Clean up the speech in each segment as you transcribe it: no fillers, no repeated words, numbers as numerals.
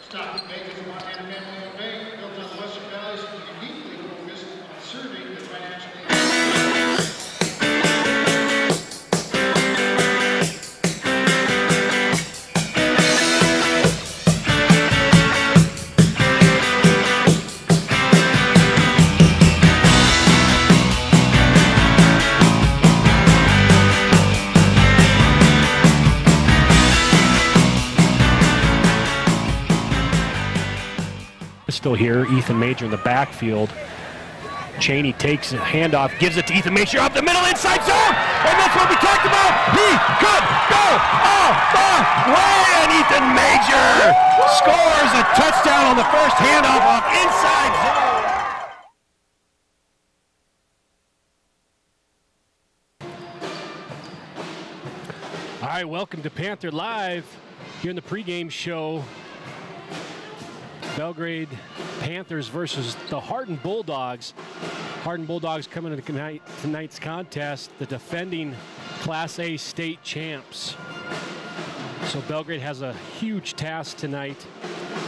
Stockton Bank is a Montana family-owned bank built on Western Valley's uniquely focused on serving the financial needs. Still here, Ethan Major in the backfield. Cheney takes a handoff, gives it to Ethan Major up the middle, inside zone, and that's what we talked about. He could go all the way, and Ethan Major scores a touchdown on the first handoff off inside zone. All right, welcome to Panther Live here in the pregame show. Belgrade Panthers versus the Hardin Bulldogs. Hardin Bulldogs coming into tonight's contest, the defending Class A state champs. So Belgrade has a huge task tonight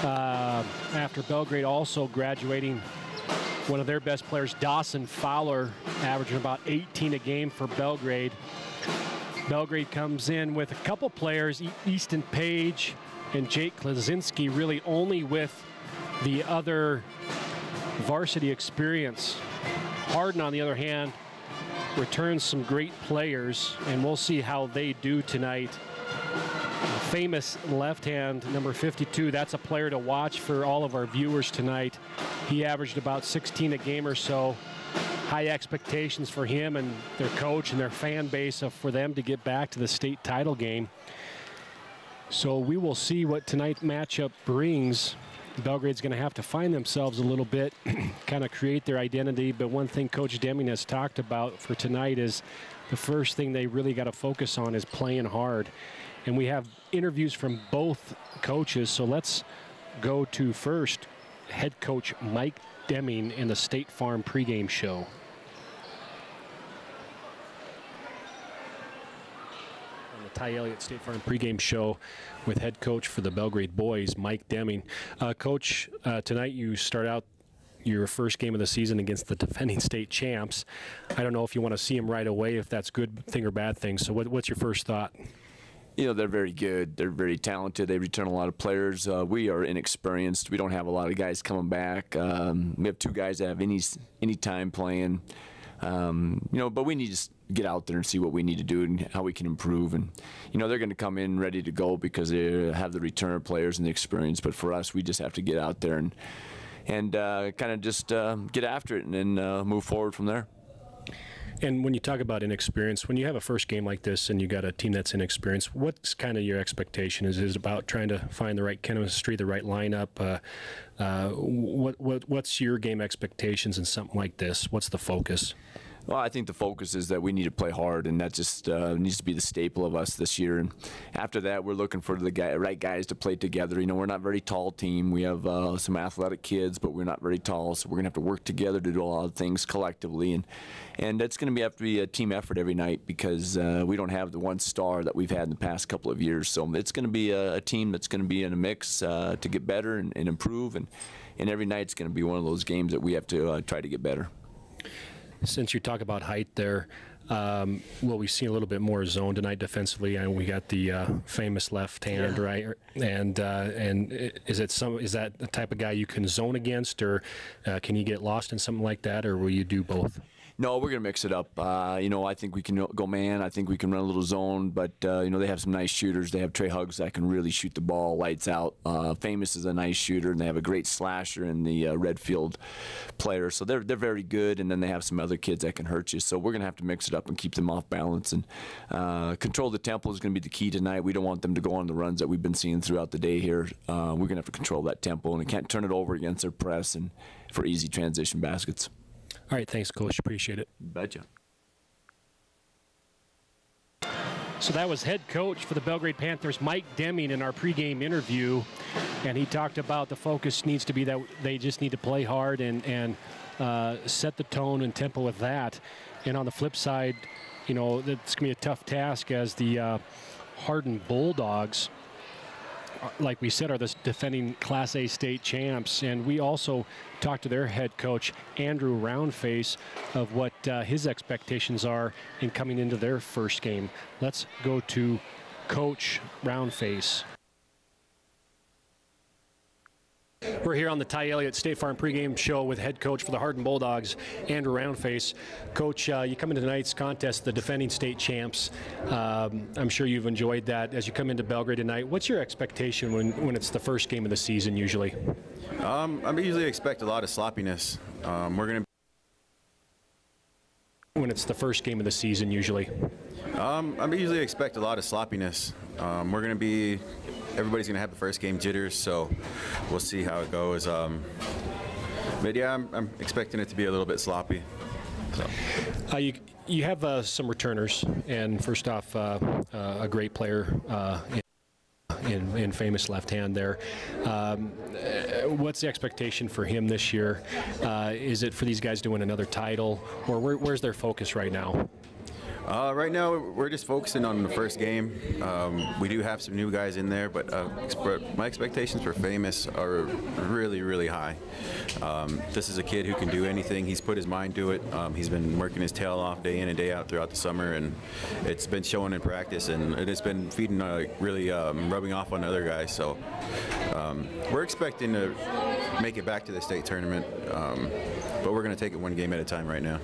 after Belgrade also graduating one of their best players, Dawson Fowler, averaging about 18 a game for Belgrade. Belgrade comes in with a couple players, Easton Page and Jake Klaczynski, really only with the other varsity experience. Hardin, on the other hand, returns some great players, and we'll see how they do tonight. Famous left hand, number 52, that's a player to watch for all of our viewers tonight. He averaged about 16 a game or so. High expectations for him and their coach and their fan base for them to get back to the state title game. So we will see what tonight's matchup brings. Belgrade's going to have to find themselves a little bit, kind of create their identity. But one thing Coach Deming has talked about for tonight is the first thing they really got to focus on is playing hard. And we have interviews from both coaches. So let's go to first head coach Mike Deming in the State Farm pregame show. Ty Elliott State Farm pregame show with head coach for the Belgrade boys, Mike Deming. Coach, tonight you start out your first game of the season against the defending state champs. I don't know if you want to see them right away, if that's a good thing or bad thing. So what's your first thought? You know, they're very good. They're very talented. They return a lot of players. We are inexperienced. We don't have a lot of guys coming back. We have two guys that have any time playing. You know, but we need to just get out there and see what we need to do and how we can improve. And, you know, they're going to come in ready to go because they have the return players and the experience. But for us, we just have to get out there and kind of just get after it and then move forward from there. And when you talk about inexperience, when you have a first game like this and you got a team that's inexperienced, what's kind of your expectation? Is it about trying to find the right chemistry, the right lineup? What's your game expectations in something like this? What's the focus? Well, I think the focus is that we need to play hard, and that just needs to be the staple of us this year. And after that, we're looking for the right guys to play together. You know, we're not a very tall team. We have some athletic kids, but we're not very tall, so we're going to have to work together to do a lot of things collectively. And it's going to have to be a team effort every night because we don't have the one star that we've had in the past couple of years. So it's going to be a team that's going to be in a mix to get better and improve. And every night's going to be one of those games that we have to try to get better. Since you talk about height there, well, we've seen a little bit more zone tonight defensively, and we got the famous left hand, yeah. Right? And is that the type of guy you can zone against, or can you get lost in something like that, or will you do both? No, we're going to mix it up. You know, I think we can go man. I think we can run a little zone, but, you know, they have some nice shooters. They have Trey Huggs that can really shoot the ball lights out. Famous is a nice shooter, and they have a great slasher in the Redfield player. So they're very good, and then they have some other kids that can hurt you. So we're going to have to mix it up and keep them off balance. And control the tempo is going to be the key tonight. We don't want them to go on the runs that we've been seeing throughout the day here. We're going to have to control that tempo, and we can't turn it over against their press and for easy transition baskets. All right, thanks, Coach. Appreciate it. Betcha. So that was head coach for the Belgrade Panthers, Mike Deming, in our pregame interview, and he talked about the focus needs to be that they just need to play hard and set the tone and tempo with that. And on the flip side, you know, it's going to be a tough task as the Hardin Bulldogs like we said, are the defending Class A state champs. And we also talked to their head coach, Andrew Roundface, of what his expectations are in coming into their first game. Let's go to Coach Roundface. We're here on the Ty Elliott State Farm pregame show with head coach for the Hardin Bulldogs, Andrew Roundface. Coach, you come into tonight's contest, the defending state champs. I'm sure you've enjoyed that as you come into Belgrade tonight. What's your expectation when it's the first game of the season usually? I usually expect a lot of sloppiness. We're going to. When it's the first game of the season usually? I usually expect a lot of sloppiness. We're going to be. Everybody's going to have the first game jitters, so we'll see how it goes. But yeah, I'm expecting it to be a little bit sloppy. So. You have some returners, and first off, a great player in famous left hand there. What's the expectation for him this year? Is it for these guys to win another title, or where's their focus right now? Right now, we're just focusing on the first game. We do have some new guys in there, but my expectations for Famous are really, really high. This is a kid who can do anything. He's put his mind to it. He's been working his tail off day in and day out throughout the summer, and it's been showing in practice, and it's been feeding, really rubbing off on other guys. So we're expecting to make it back to the state tournament, but we're going to take it one game at a time right now.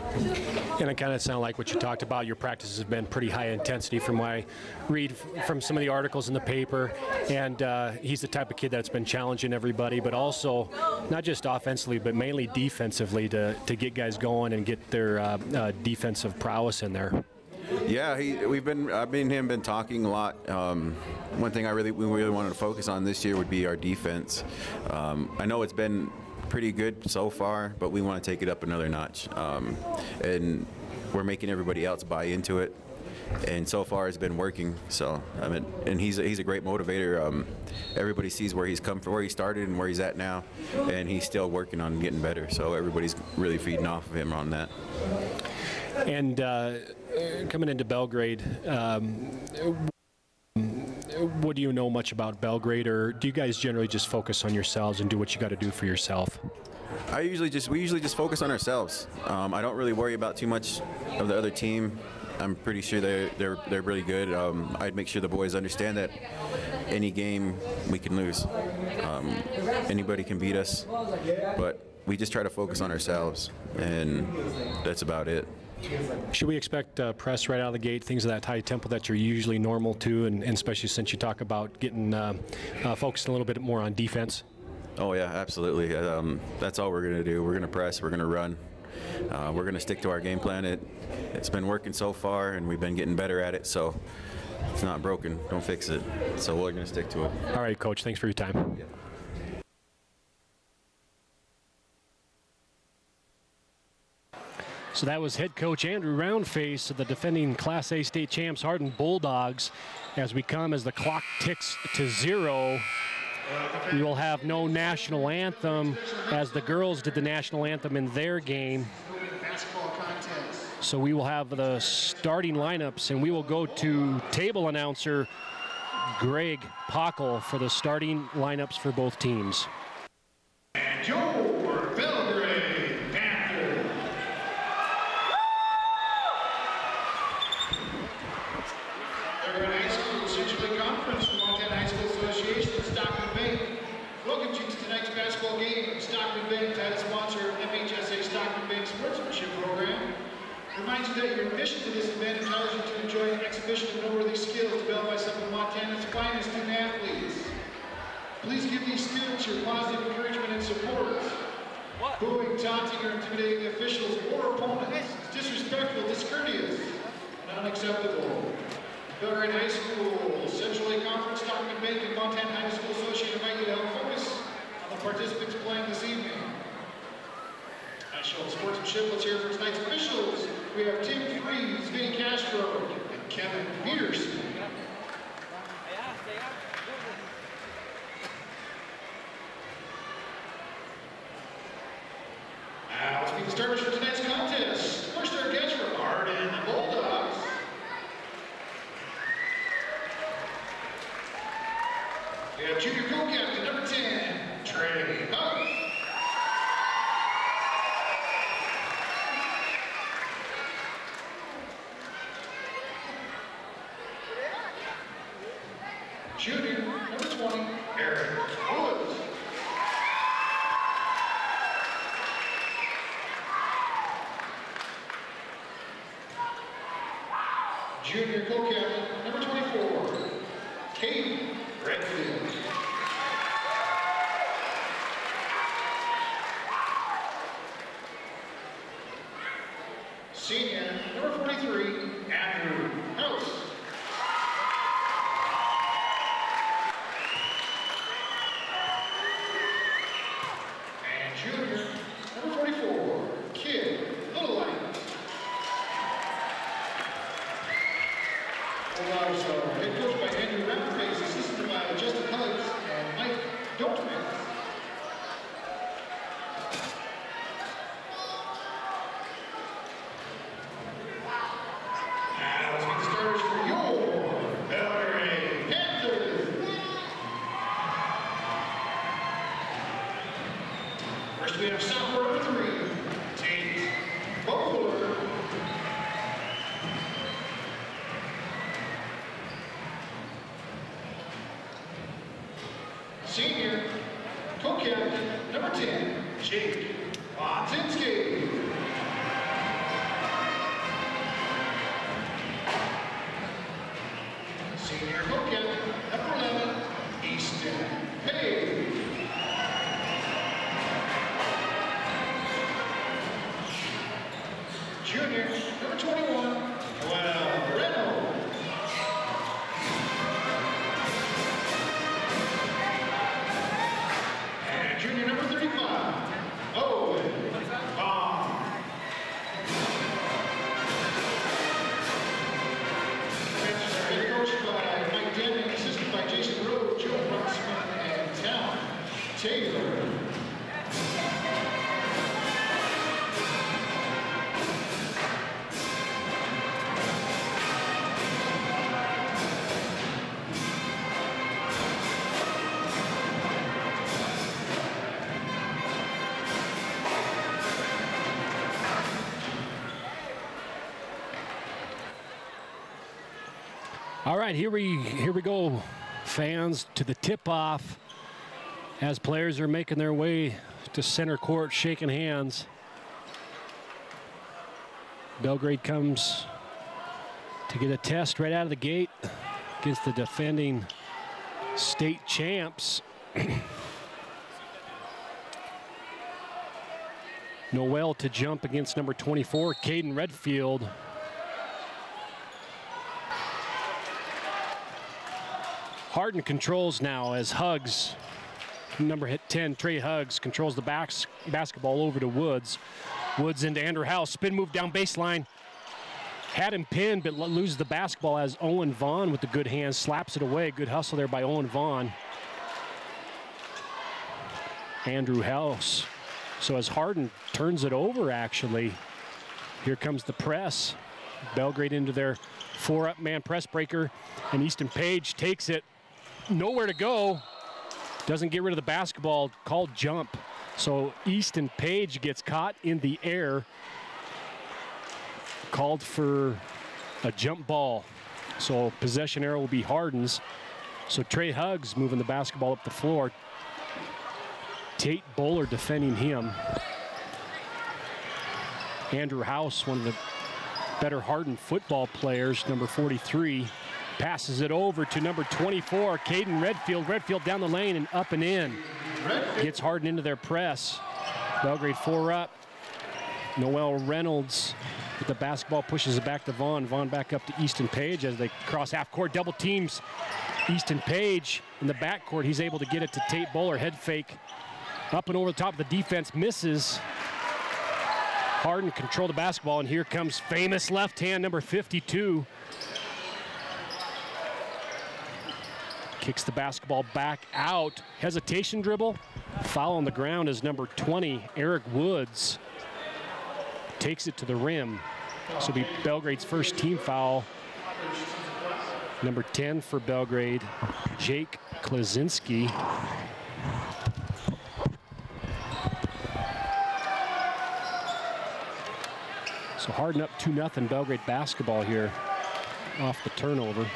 And it kind of sounded like what you talked about. Your practices have been pretty high intensity from what I read from some of the articles in the paper. And he's the type of kid that's been challenging everybody, but also not just offensively, but mainly defensively to get guys going and get their defensive prowess in there. Yeah, I've been him been talking a lot. One thing we really wanted to focus on this year would be our defense. I know it's been pretty good so far, but we want to take it up another notch. And we're making everybody else buy into it. And so far, it's been working. So and he's a great motivator. Everybody sees where he's come from, where he started, and where he's at now, and he's still working on getting better. So everybody's really feeding off of him on that. And coming into Belgrade, what do you know much about Belgrade, or do you guys generally just focus on yourselves and do what you got to do for yourself? We usually just focus on ourselves. I don't really worry about too much of the other team. I'm pretty sure they're really good. I'd make sure the boys understand that any game we can lose. Anybody can beat us, but we just try to focus on ourselves, and that's about it. Should we expect press right out of the gate, things of that high tempo that you're usually normal to, and especially since you talk about getting focused a little bit more on defense? Oh yeah, absolutely. That's all we're going to do. We're going to press, we're going to run. We're going to stick to our game plan. It's been working so far, and we've been getting better at it, so it's not broken. Don't fix it. So we're going to stick to it. All right, Coach, thanks for your time. Yeah. So that was head coach Andrew Roundface of the defending Class A state champs Hardin Bulldogs. As the clock ticks to 0, we will have no national anthem, as the girls did the national anthem in their game. So we will have the starting lineups, and we will go to table announcer Greg Pockel for the starting lineups for both teams. And your Belgrade Panthers. Belgrade High School Central Conference, the Montana High School Association, and Stockman Bank welcome you to tonight's basketball game. Stockman Bank, title sponsor of MHSA Stockman Bank Sportsmanship Program, reminds you that your admission to this event entitles you to enjoy an exhibition of noteworthy skills developed by some of Montana's finest student athletes. Please give these students your positive encouragement and support. Booing, taunting, or intimidating the officials or opponents is disrespectful, discourteous, and unacceptable. Belgrade High School, Central A Conference, Stockman Bank, and Montana High School Association invite you to help focus on the participants playing this evening. National Sportsmanship, let's hear from tonight's officials. We have Tim Freeze, Vinny Castro, and Kevin Peterson. Now, let's meet the starters for tonight's contest. First, our guests for Hardin Bulldogs. We have have junior co-captain number 10, Trey Hugs. Junior number 20, Erik Woods. Junior co-captain number 24, Kate Redfield. Senior number 43, Andrew House. And junior number 44, Kid Littlelight. Bulldogs head coached by Andrew Rappaface, assisted by Justin Hugs and Mike Dortman. Now let's get the starters for your Belgrade Panthers. First we have sophomore number 3, Tate Bowler. Senior co-captain number 10, Jake Wazinski. Senior co-captain number 11, Easton Page. Junior number 21, Noel Reynolds. And junior number 35, Owen Vaughn. Benches are head coached by Mike Denning, assisted by Jason Rowe, Joe Brunsman, and Talon Taylor. All right, here we go, fans, to the tip-off as players are making their way to center court, shaking hands. Belgrade comes to get a test right out of the gate against the defending state champs. Noel to jump against number 24, Caden Redfield. Hardin controls now as Hugs, number 10, Trey Hugs, controls the basketball over to Woods. Woods into Andrew House, spin move down baseline. Had him pinned, but loses the basketball as Owen Vaughn with the good hands slaps it away. Good hustle there by Owen Vaughn. Andrew House. So as Hardin turns it over, actually, here comes the press. Belgrade into their 4-up man press breaker, and Easton Page takes it. Nowhere to go. Doesn't get rid of the basketball, called jump. So Easton Page gets caught in the air, called for a jump ball. So possession arrow will be Hardin's. So Trey Hugs moving the basketball up the floor. Tate Bowler defending him. Andrew House, one of the better Hardin football players, number 43, passes it over to number 24, Caden Redfield. Redfield down the lane and up and in. Gets Hardin into their press. Belgrade 4-up. Noel Reynolds with the basketball pushes it back to Vaughn. Vaughn back up to Easton Page as they cross half court. Double teams Easton Page in the backcourt. He's able to get it to Tate Bowler. Head fake up and over the top of the defense. Misses. Hardin control the basketball, and here comes famous left hand, number 52. Kicks the basketball back out. Hesitation dribble. Foul on the ground is number 20, Erik Woods. Takes it to the rim. This will be Belgrade's first team foul. Number 10 for Belgrade, Jake Klaczynski. So Hardin up 2-0 Belgrade basketball here off the turnover.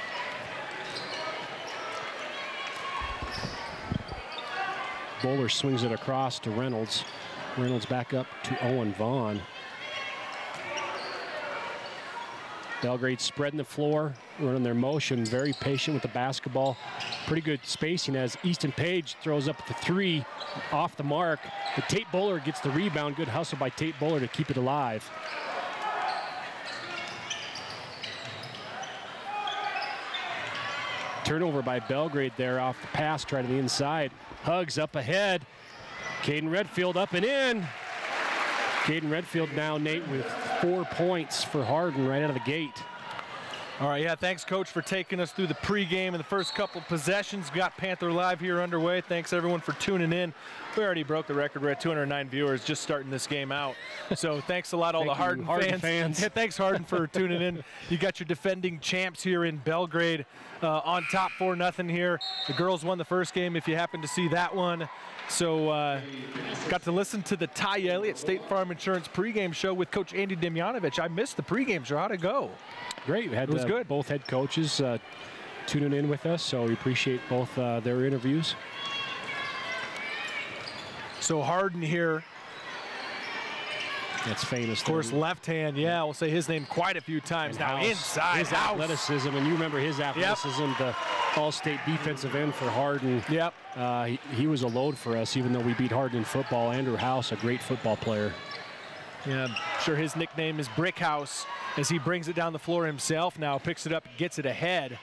Bowler swings it across to Reynolds. Reynolds back up to Owen Vaughn. Belgrade spreading the floor, running their motion, very patient with the basketball. Pretty good spacing as Easton Page throws up the 3 off the mark. The Tate Bowler gets the rebound. Good hustle by Tate Bowler to keep it alive. Turnover by Belgrade there off the pass, try to the inside. Hugs up ahead. Caden Redfield up and in. Caden Redfield now, Nate, with 4 points for Hardin right out of the gate. All right, yeah, thanks, Coach, for taking us through the pregame and the first couple possessions. We got Panther Live here underway. Thanks, everyone, for tuning in. We already broke the record. We're at 209 viewers just starting this game out. So thanks a lot, all the Hardin fans. Yeah, thanks, Hardin, for tuning in. You got your defending champs here in Belgrade on top 4-0 here. The girls won the first game, if you happen to see that one. So got to listen to the Ty Elliott State Farm Insurance pregame show with Coach Andy Demjanovic. I missed the pregame show. How'd it go? Great. We had it was good. Both head coaches tuning in with us, so we appreciate both their interviews. So Hardin here. That's famous. Of course, left hand. Yeah, we'll say his name quite a few times now. Inside. His athleticism, and you remember his athleticism, the All-State defensive end for Hardin. Yep. He was a load for us, even though we beat Hardin in football. Andrew House, a great football player. Yeah, I'm sure his nickname is Brick House as he brings it down the floor himself now, picks it up, gets it ahead.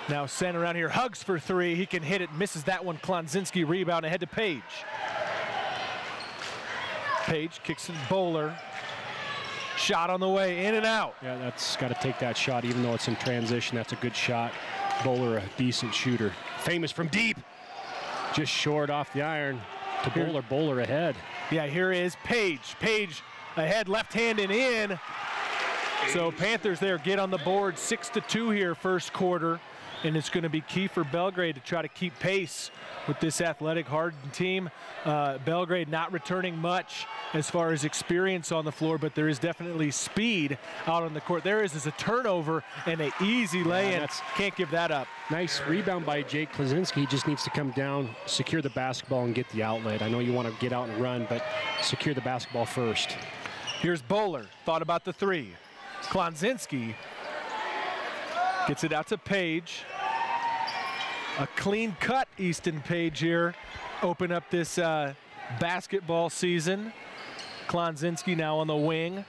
Now sent around here, Hugs for 3. He can hit it, misses that one. Klonzinski rebound ahead to Page. Page kicks it, Bowler. Shot on the way, in and out. Yeah, that's got to take that shot, even though it's in transition. That's a good shot. Bowler, a decent shooter. Famous from deep. Just short off the iron to Bowler. Bowler ahead. Yeah, here is Page. Page ahead, left hand and in. So Panthers there get on the board, 6-2 here first quarter. And it's going to be key for Belgrade to try to keep pace with this athletic Hardin team. Belgrade not returning much as far as experience on the floor, but there is definitely speed out on the court. There is a turnover and an easy lay-in. Can't give that up. Nice rebound by Jake Klaczynski. He just needs to come down, secure the basketball, and get the outlet. I know you want to get out and run, but secure the basketball first. Here's Bowler. Thought about the 3. Klonzinski gets it out to Page. A clean cut Easton Page here. Open up this basketball season. Klonzinski now on the wing.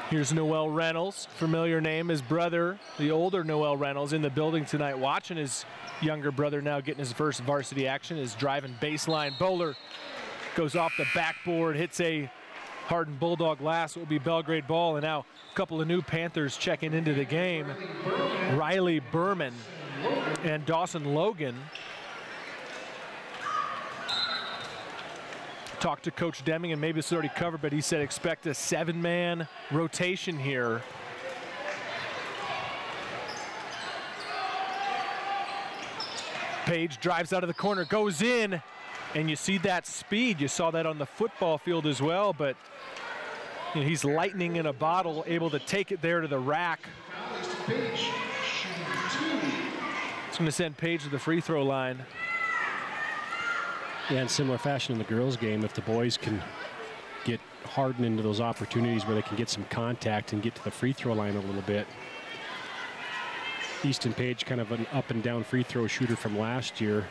Here's Noel Reynolds, familiar name. His brother, the older Noel Reynolds, in the building tonight watching his younger brother now getting his first varsity action, is driving baseline. Bowler goes off the backboard, hits a Hardin Bulldog last. It will be Belgrade ball, and now a couple of new Panthers checking into the game. Riley Berman and Dawson Logan. Talked to Coach Deming, and maybe it's already covered, but he said expect a 7-man rotation here. Page drives out of the corner, goes in, and you see that speed. You saw that on the football field as well, but you know, he's lightning in a bottle, able to take it there to the rack. It's going to send Page to the free throw line. Yeah, in similar fashion in the girls' game, if the boys can get Hardin into those opportunities where they can get some contact and get to the free throw line a little bit. Easton Page, kind of an up and down free throw shooter from last year.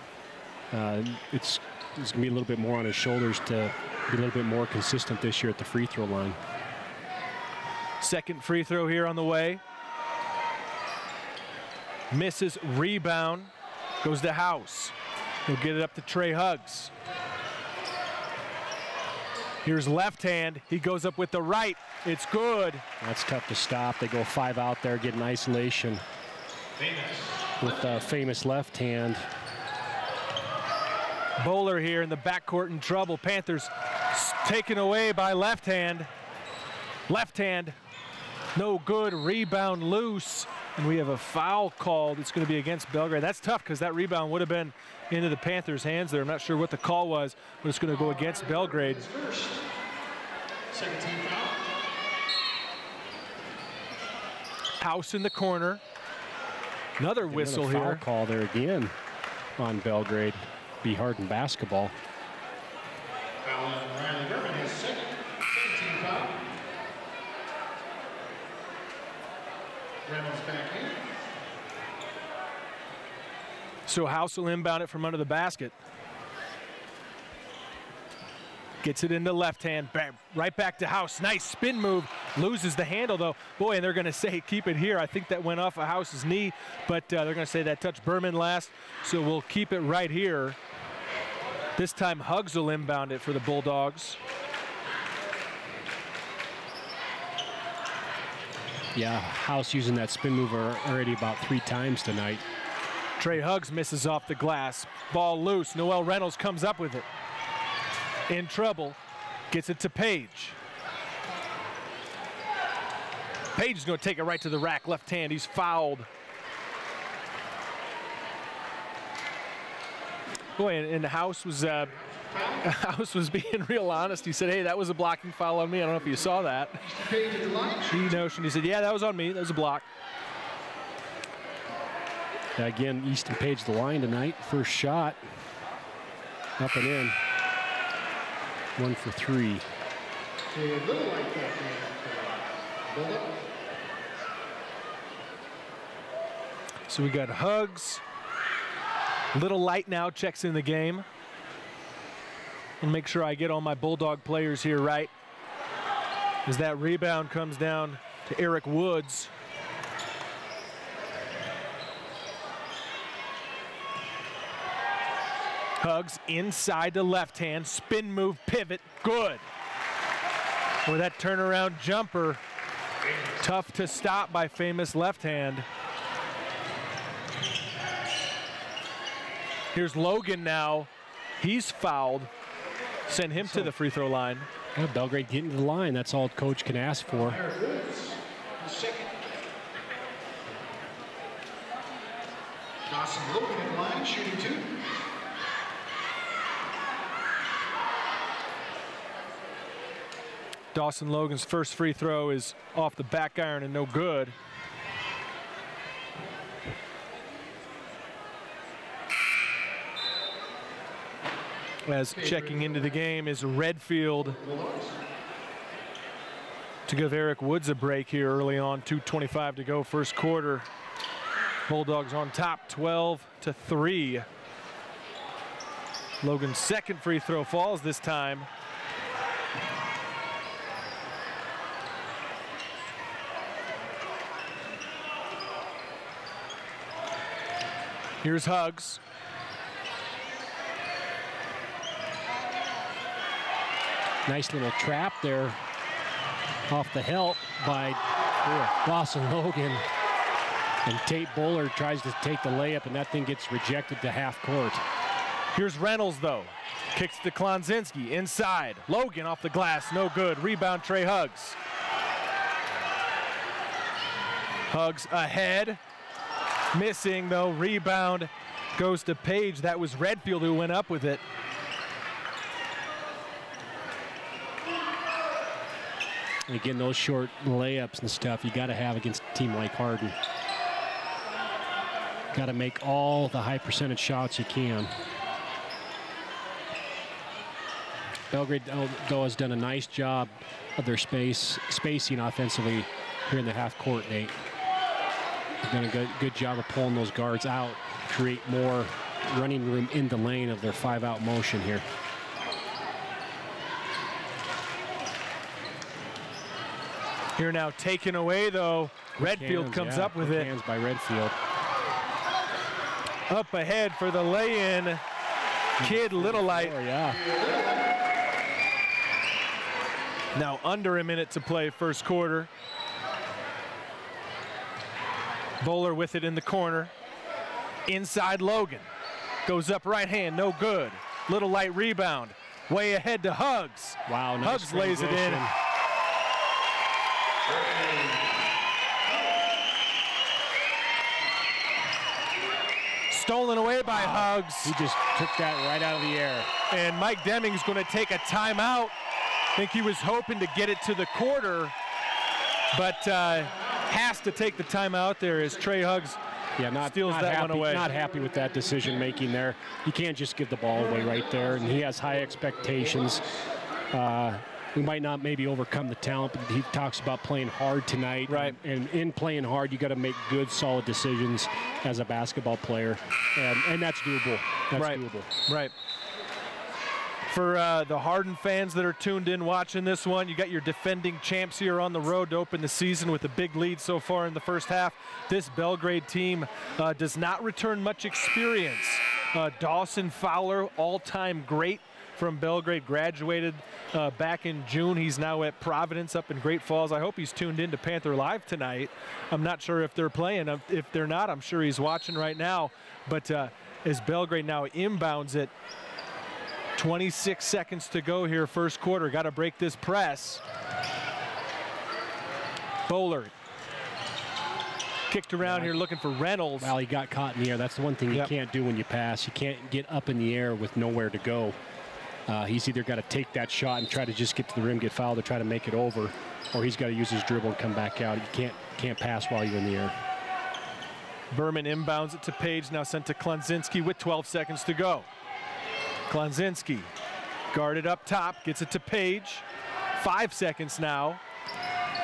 It's going to be a little bit more on his shoulders to be a little bit more consistent this year at the free throw line. Second free throw here on the way. Misses, rebound, goes to House. He'll get it up to Trey Hugs. Here's left hand, he goes up with the right, it's good. That's tough to stop. They go 5 out there, get an isolation with a famous left hand. Bowler here in the backcourt in trouble. Panthers taken away by left hand. Left hand No good, rebound loose. And we have a foul called. It's going to be against Belgrade. That's tough because that rebound would have been into the Panthers' hands there. I'm not sure what the call was, but it's going to go against Belgrade. Second team foul. House in the corner. Another whistle foul here. Call there again on Belgrade. Be Hardin basketball. Foul on Riley Berman, his second team foul. Reynolds back in. So House will inbound it from under the basket. Gets it into left hand, right back to House. Nice spin move, loses the handle though. Boy, and they're gonna say keep it here. I think that went off of House's knee, but they're gonna say that touched Berman last, so we'll keep it right here. This time Huggs will inbound it for the Bulldogs. Yeah, House using that spin move already about 3 times tonight. Trey Huggs misses off the glass. Ball loose, Noel Reynolds comes up with it. In trouble, gets it to Page. Page is going to take it right to the rack, left hand, he's fouled. Boy, and the House was being real honest. He said, hey, that was a blocking foul on me. I don't know if you saw that. He notioned, he said, yeah, that was on me, that was a block. Again, Easton Page the line tonight. First shot, up and in. 1 for 3. So we got Huggs. Little Light now checks in the game. And make sure I get all my Bulldog players here right. As that rebound comes down to Erik Woods. Huggs inside the left hand, spin move, pivot, good. With that turnaround jumper, tough to stop by famous left hand. Here's Logan now, he's fouled. Send him to the free throw line. Yeah, Belgrade getting to the line, that's all coach can ask for. Dawson Logan in line, shooting 2. Dawson Logan's first free throw is off the back iron and no good. As checking into the game is Redfield to give Erik Woods a break here early on. 2:25 to go, first quarter. Bulldogs on top, 12-3. Logan's second free throw falls this time. Here's Huggs. Nice little trap there off the help by Dawson Logan. And Tate Bowler tries to take the layup, and that thing gets rejected to half court. Here's Reynolds, though. Kicks to Klonzinski inside. Logan off the glass, no good. Rebound, Trey Huggs. Huggs ahead. Missing, though. Rebound goes to Page. That was Redfield who went up with it. And again, those short layups and stuff you got to have against a team like Hardin. Got to make all the high percentage shots you can. Belgrade, though, has done a nice job of their spacing offensively here in the half court, Nate. They've done a good job of pulling those guards out, create more running room in the lane of their 5-out motion here. Here now taken away, though. Redfield comes up with it. Hands by Redfield. Up ahead for the lay-in. Kid Little Light. Oh, yeah. Now under a minute to play first quarter. Bowler with it in the corner. Inside Logan. Goes up right hand, no good. Little Light rebound. Way ahead to Huggs. Wow, nice Huggs lays it in. stolen away by Huggs. He just took that right out of the air. And Mike Deming's going to take a timeout. I think he was hoping to get it to the quarter, but has to take the timeout there as Trey Huggs steals that one away. Not happy with that decision making there. You can't just give the ball away right there, and he has high expectations. We might not maybe overcome the talent, but he talks about playing hard tonight. Right. And in playing hard, you got to make good, solid decisions as a basketball player, and that's doable. That's doable. Right. For the Hardin fans that are tuned in watching this one, you got your defending champs here on the road to open the season with a big lead so far in the first half. This Belgrade team does not return much experience. Dawson Fowler, all-time great from Belgrade, graduated back in June. He's now at Providence up in Great Falls. I hope he's tuned in to Panther Live tonight. I'm not sure if they're playing. If they're not, I'm sure he's watching right now. But as Belgrade now inbounds it, 26 seconds to go here, first quarter. Got to break this press. Bowler kicked around here looking for Reynolds. Well, he got caught in the air. That's the one thing you can't do when you pass. You can't get up in the air with nowhere to go. He's either got to take that shot and try to just get to the rim, get fouled, or try to make it over, or he's got to use his dribble and come back out. You can't pass while you're in the air. Berman inbounds it to Page, now sent to Klonzinski with 12 seconds to go. Klonzinski guarded up top, gets it to Page. 5 seconds now.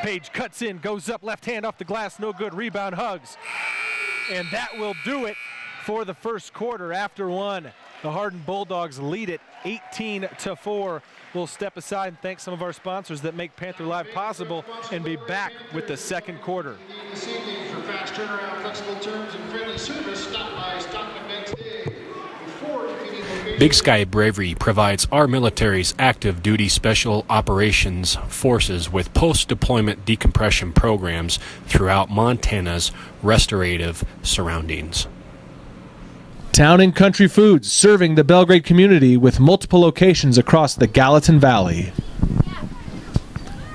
Page cuts in, goes up, left hand off the glass, no good. Rebound, Huggs. And that will do it for the first quarter. After one, the Hardin Bulldogs lead it 18-4. We'll step aside and thank some of our sponsors that make Panther Live possible and be back with the second quarter. This evening for fast turnaround, flexible terms, and friendly service, stop by Stockman Bank today. Big Sky Bravery provides our military's active duty special operations forces with post-deployment decompression programs throughout Montana's restorative surroundings. Town and Country Foods, serving the Belgrade community with multiple locations across the Gallatin Valley.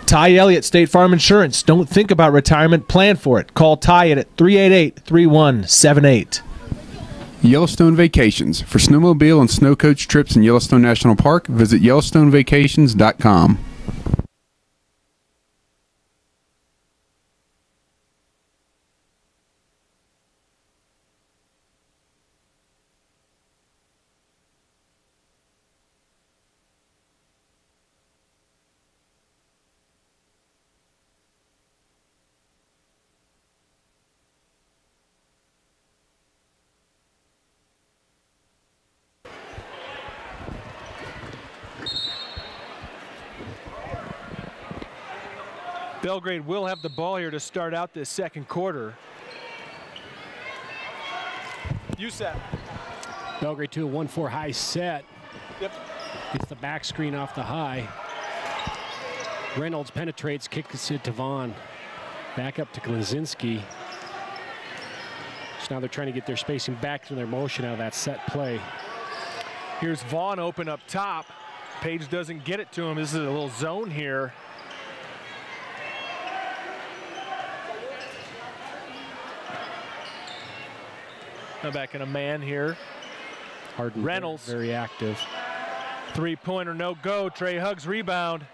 Ty Elliott State Farm Insurance. Don't think about retirement, plan for it. Call Ty at 388-3178. Yellowstone Vacations. For snowmobile and snow coach trips in Yellowstone National Park, visit YellowstoneVacations.com. Belgrade will have the ball here to start out this second quarter. Youssef. Belgrade to a 1-4 high set. Yep. Gets the back screen off the high. Reynolds penetrates, kicks it to Vaughn. Back up to Klonzinski. So now they're trying to get their spacing back to their motion out of that set play. Here's Vaughn open up top. Page doesn't get it to him. This is a little zone here. Now back in a man here. Hardin, Reynolds. Very active. Three-pointer, no go. Trey Huggs rebound.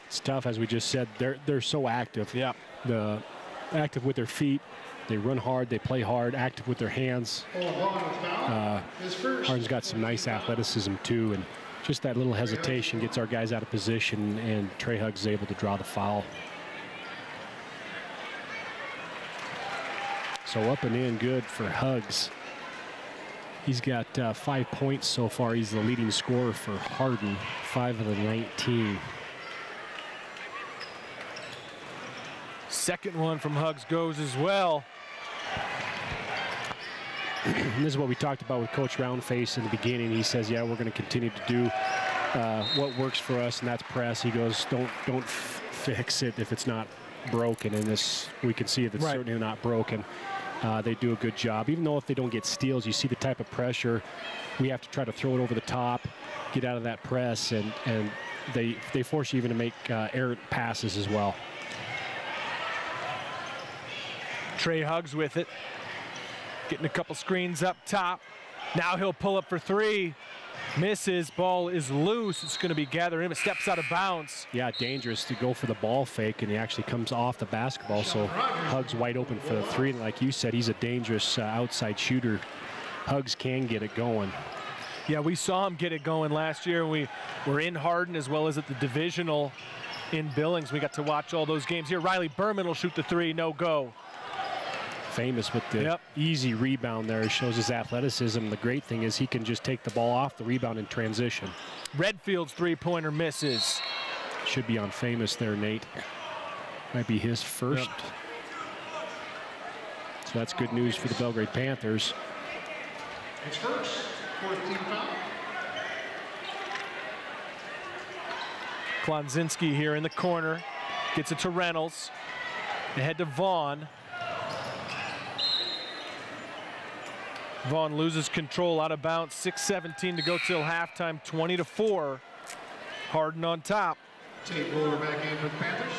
It's tough, as we just said. They're so active. Yeah. Active with their feet. They run hard. They play hard. Active with their hands. Hardin's got some nice athleticism too, and just that little hesitation gets our guys out of position, and Trey Huggs is able to draw the foul. So up and in good for Huggs. He's got 5 points so far. He's the leading scorer for Hardin, 5 of the 19. Second one from Huggs goes as well. And this is what we talked about with Coach Roundface in the beginning. He says, yeah, we're going to continue to do what works for us, and that's press. He goes, don't fix it if it's not broken. And this, we can see if it's certainly not broken. They do a good job. Even though if they don't get steals, you see the type of pressure. We have to try to throw it over the top, get out of that press, and they force you even to make errant passes as well. Trey Huggs with it. Getting a couple screens up top. Now he'll pull up for three. Misses. Ball is loose. It's going to be gathered in. It steps out of bounds. Yeah, dangerous to go for the ball fake, and he actually comes off the basketball. So Huggs wide open for the three. And like you said, he's a dangerous outside shooter. Huggs can get it going. Yeah, we saw him get it going last year. We were in Hardin as well as at the divisional in Billings. We got to watch all those games here. Riley Berman will shoot the three. No go. Famous with the easy rebound there. Shows his athleticism. The great thing is he can just take the ball off the rebound in transition. Redfield's three-pointer misses. Should be on Famous there, Nate. Might be his first. So that's good news for the Belgrade Panthers. It's first, fourth team foul. Klonzinski here in the corner. Gets it to Reynolds. Ahead to Vaughn. Vaughn loses control out of bounds. 6:17 to go till halftime. 20-4. Hardin on top. Tate Roller back in for the Panthers.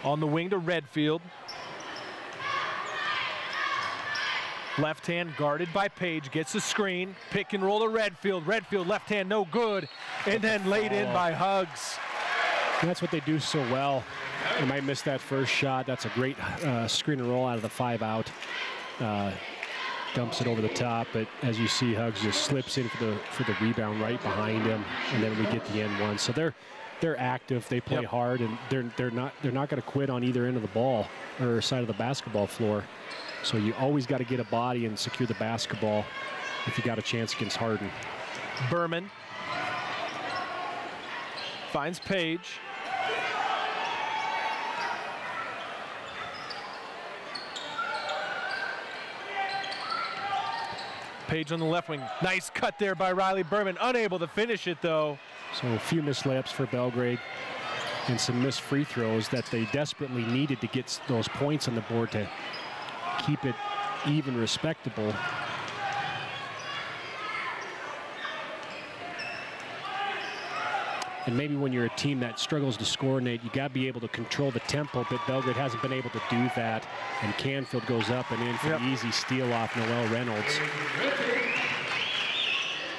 On the wing to Redfield. Left hand guarded by Page, gets the screen, pick and roll to Redfield. Redfield left hand no good, and then laid in by Huggs. That's what they do so well. They might miss that first shot. That's a great screen and roll out of the 5 out. Dumps it over the top, but as you see, Huggs just slips in for the rebound right behind him, and then we get the end one. So they're active, they play hard, and they're not going to quit on either end of the ball or side of the basketball floor. So you always got to get a body and secure the basketball if you got a chance against Hardin. Berman finds Page. Page on the left wing. Nice cut there by Riley Berman. Unable to finish it though. So a few missed layups for Belgrade and some missed free throws that they desperately needed to get those points on the board to keep it even respectable. And maybe when you're a team that struggles to score, Nate, you got to be able to control the tempo, but Belgrade hasn't been able to do that. And Canfield goes up and in for the easy steal off Noel Reynolds.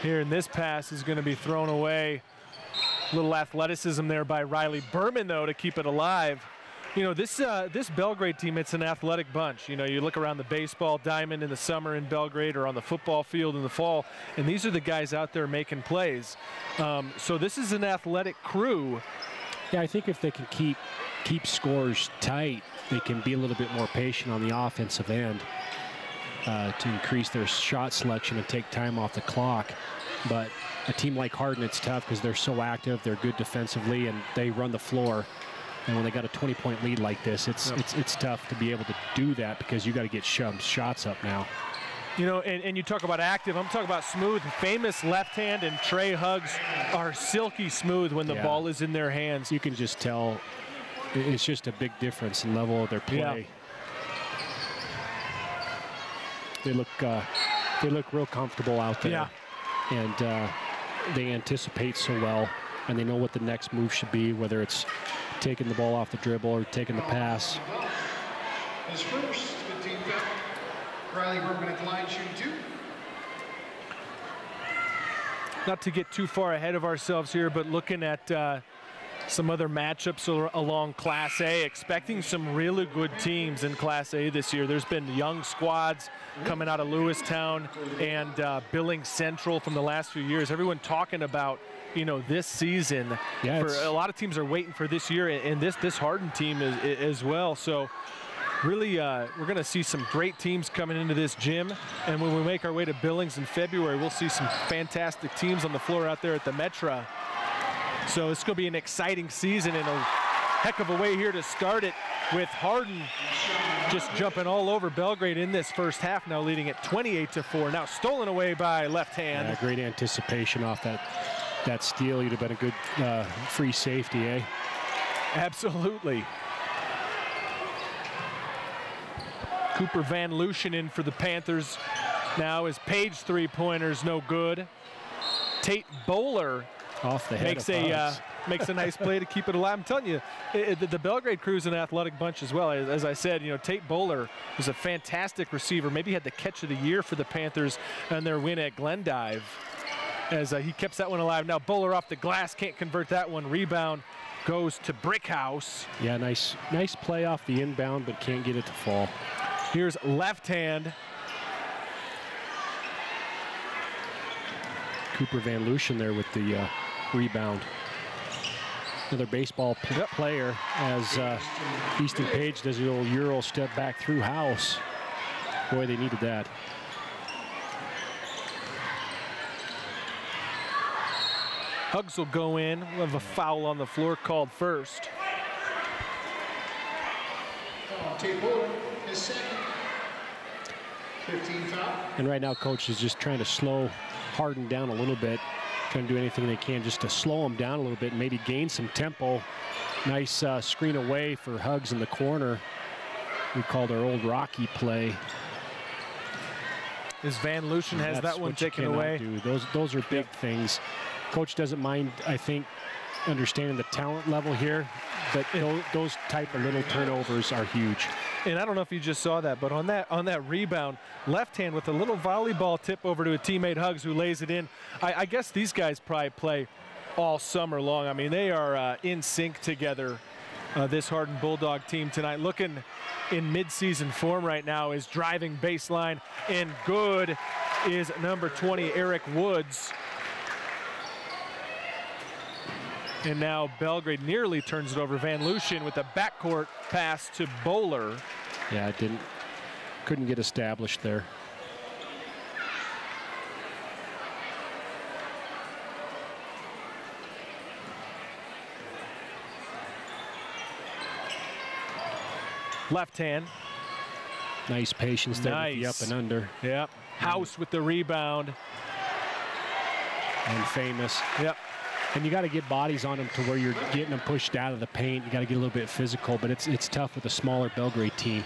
Here in this pass is going to be thrown away. Little athleticism there by Riley Berman, though, to keep it alive. You know, this Belgrade team, it's an athletic bunch. You know, you look around the baseball diamond in the summer in Belgrade or on the football field in the fall, and these are the guys out there making plays. So this is an athletic crew. Yeah, I think if they can keep scores tight, they can be a little bit more patient on the offensive end to increase their shot selection and take time off the clock. But a team like Hardin, it's tough because they're so active, they're good defensively, and they run the floor. And when they got a 20-point lead like this, it's tough to be able to do that because you got to get shots up now. You know, and you talk about active, I'm talking about smooth. Famous left hand and Trey Huggs are silky smooth when the ball is in their hands. You can just tell it's just a big difference in level of their play. They look real comfortable out there. And they anticipate so well, and they know what the next move should be, whether it's taking the ball off the dribble or taking the pass. His first 15 foul. Riley Berman at the line shooting 2. Not to get too far ahead of ourselves here, but looking at some other matchups along Class A, expecting some really good teams in Class A this year. There's been young squads coming out of Lewistown and Billings Central from the last few years. Everyone talking about, you know, this season. For a lot of teams are waiting for this year, and this Hardin team is as well. So really, we're going to see some great teams coming into this gym, and when we make our way to Billings in February, we'll see some fantastic teams on the floor out there at the Metra. So it's going to be an exciting season and a heck of a way here to start it, with Hardin just jumping all over Belgrade in this first half, now leading at 28-4. Now stolen away by left hand. Yeah, great anticipation off that steal. You'd have been a good free safety, eh? Absolutely. Cooper Van Lushen in for the Panthers. Now his Page three-pointer's no good. Tate Bowler off the head makes a nice play to keep it alive. I'm telling you, the Belgrade crew's an athletic bunch as well. As I said, you know, Tate Bowler was a fantastic receiver. Maybe had the catch of the year for the Panthers on their win at Glendive, as he keeps that one alive. Now Bowler off the glass, can't convert that one. Rebound goes to Brickhouse. Yeah, nice play off the inbound, but can't get it to fall. Here's left hand. Cooper Van Lushen there with the rebound. Another baseball player as Easton Page does the old Euro step back through house. Boy, they needed that. Huggs will go in. We'll have a foul on the floor called first. Tate Bowler, his second. 15 foul. And right now, coach is just trying to slow Hardin down a little bit, trying to do anything they can just to slow him down a little bit and maybe gain some tempo. Nice screen away for Huggs in the corner. We called our old Rocky play. As Van Lushen has that one taken away. Those are big things. Coach doesn't mind, I think, understanding the talent level here, but those type of little turnovers are huge. And I don't know if you just saw that, but on that rebound, left hand with a little volleyball tip over to a teammate Huggs who lays it in. I guess these guys probably play all summer long. I mean, they are in sync together, this Hardin Bulldog team tonight. Looking in midseason form right now is driving baseline, and good is number 20, Erik Woods. And now Belgrade nearly turns it over. Van Lushen with a backcourt pass to Bowler. Yeah, couldn't get established there. Left hand. Nice patience there with the up and under. Yep. House with the rebound. And Famous. Yep. And you got to get bodies on them to where you're getting them pushed out of the paint. You got to get a little bit physical, but it's tough with a smaller Belgrade team.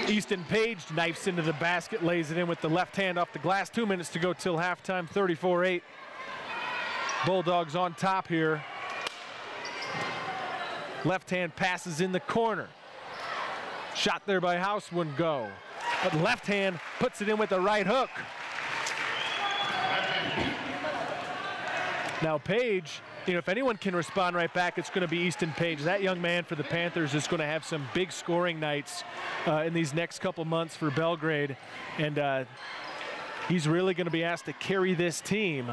Easton Page knifes into the basket, lays it in with the left hand off the glass. 2 minutes to go till halftime, 34-8. Bulldogs on top here. Left hand passes in the corner. Shot there by House wouldn't go. But left hand puts it in with the right hook. Now Page, you know, if anyone can respond right back, it's going to be Easton Page. That young man for the Panthers is going to have some big scoring nights in these next couple months for Belgrade. And he's really going to be asked to carry this team.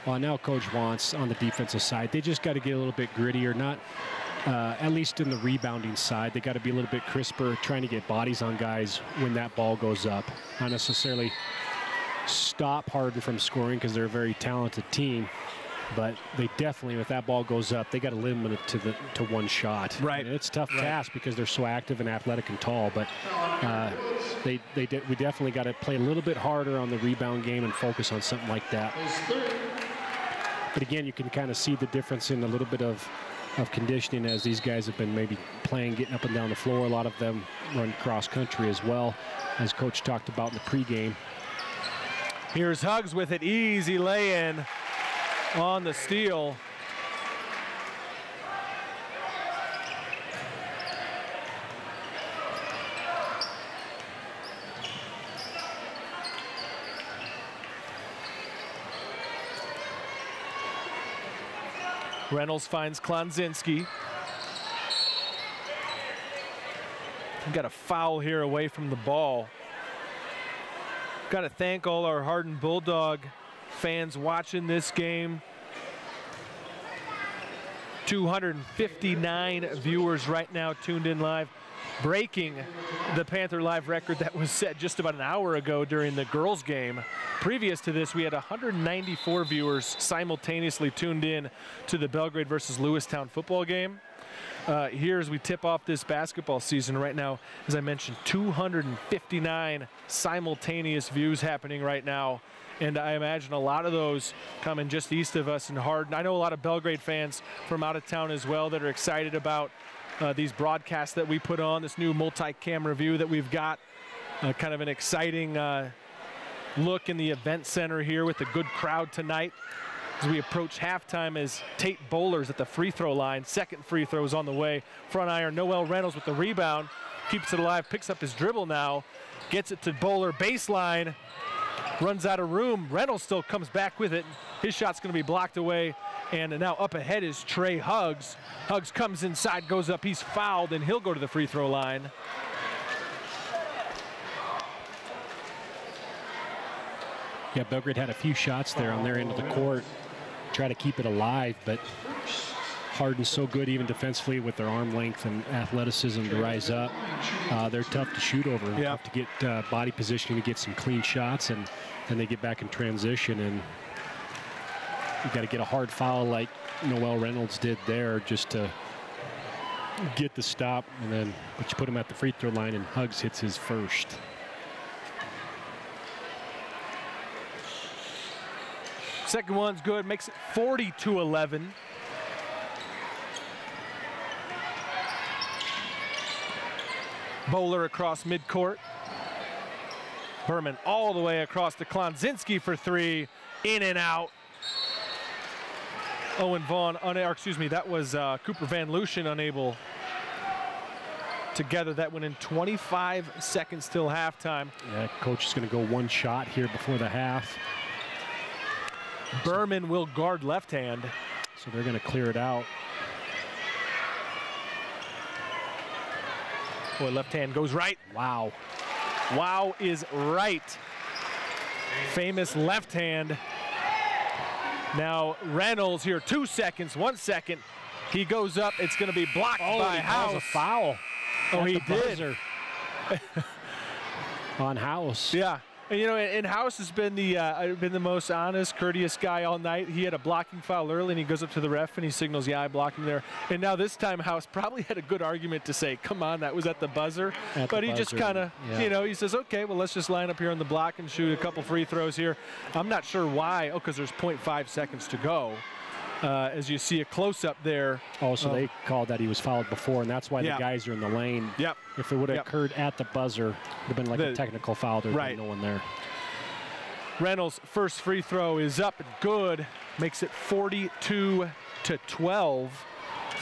Well, now Coach wants on the defensive side, they just got to get a little bit grittier, not at least in the rebounding side. They got to be a little bit crisper, trying to get bodies on guys when that ball goes up. Not necessarily stop Hardin from scoring because they're a very talented team, but they definitely, if that ball goes up, they got to limit it to one shot. Right. And it's a tough task because they're so active and athletic and tall, but we definitely got to play a little bit harder on the rebound game and focus on something like that. But again, you can kind of see the difference in a little bit of conditioning as these guys have been maybe playing, getting up and down the floor. A lot of them run cross country as well, as Coach talked about in the pregame. Here's Huggs with it, easy lay-in on the steal. Reynolds finds Klonzinski. Got a foul here away from the ball. Got to thank all our Hardin Bulldog fans watching this game. 259 viewers right now tuned in live, breaking the Panther Live record that was set just about an hour ago during the girls' game. Previous to this, we had 194 viewers simultaneously tuned in to the Belgrade versus Lewistown football game. Here as we tip off this basketball season right now, as I mentioned, 259 simultaneous views happening right now. And I imagine a lot of those coming just east of us in Hardin. I know a lot of Belgrade fans from out of town as well that are excited about these broadcasts that we put on, this new multi-camera view that we've got. Kind of an exciting look in the event center here with a good crowd tonight as we approach halftime, as Tate Bowler's at the free throw line. Second free throw is on the way. Front iron, Noel Reynolds with the rebound. Keeps it alive, picks up his dribble now. Gets it to Bowler, baseline. Runs out of room. Reynolds still comes back with it. His shot's going to be blocked away. And now up ahead is Trey Huggs. Huggs comes inside, goes up. He's fouled, and he'll go to the free throw line. Yeah, Belgrade had a few shots there on their end of the court. Try to keep it alive, but Hardin's so good even defensively with their arm length and athleticism to rise up. They're tough to shoot over, tough to get body positioning to get some clean shots, and then they get back in transition, and you got to get a hard foul like Noel Reynolds did there just to get the stop, and then but you put him at the free throw line, and Huggs hits his first. Second one's good, makes it 40-11. Bowler across midcourt. Berman all the way across to Klonzinski for three, in and out. Owen Vaughn, that was Cooper Van Lucien unable to gather that one in 25 seconds till halftime. Yeah, coach is going to go one shot here before the half. Berman will guard left hand. So they're going to clear it out. Boy, left hand goes right. Wow. Wow is right. Famous left hand. Now Reynolds here, 2 seconds, 1 second. He goes up, it's going to be blocked by House. A foul. Oh, he did. On House. Yeah. And, you know, and House has been the most honest, courteous guy all night. He had a blocking foul early, and he goes up to the ref and he signals, yeah, I blocked him there. And now this time House probably had a good argument to say, come on, that was at the buzzer. But he just kind of, you know, he says, okay, well, let's just line up here on the block and shoot a couple free throws here. I'm not sure why. Oh, because there's 0.5 seconds to go. As you see a close-up there. Oh, so they called that he was fouled before, and that's why the guys are in the lane. Yep. If it would have occurred at the buzzer, it would have been like a technical foul. There'd been no one there. Reynolds' first free throw is up and good. Makes it 42-12.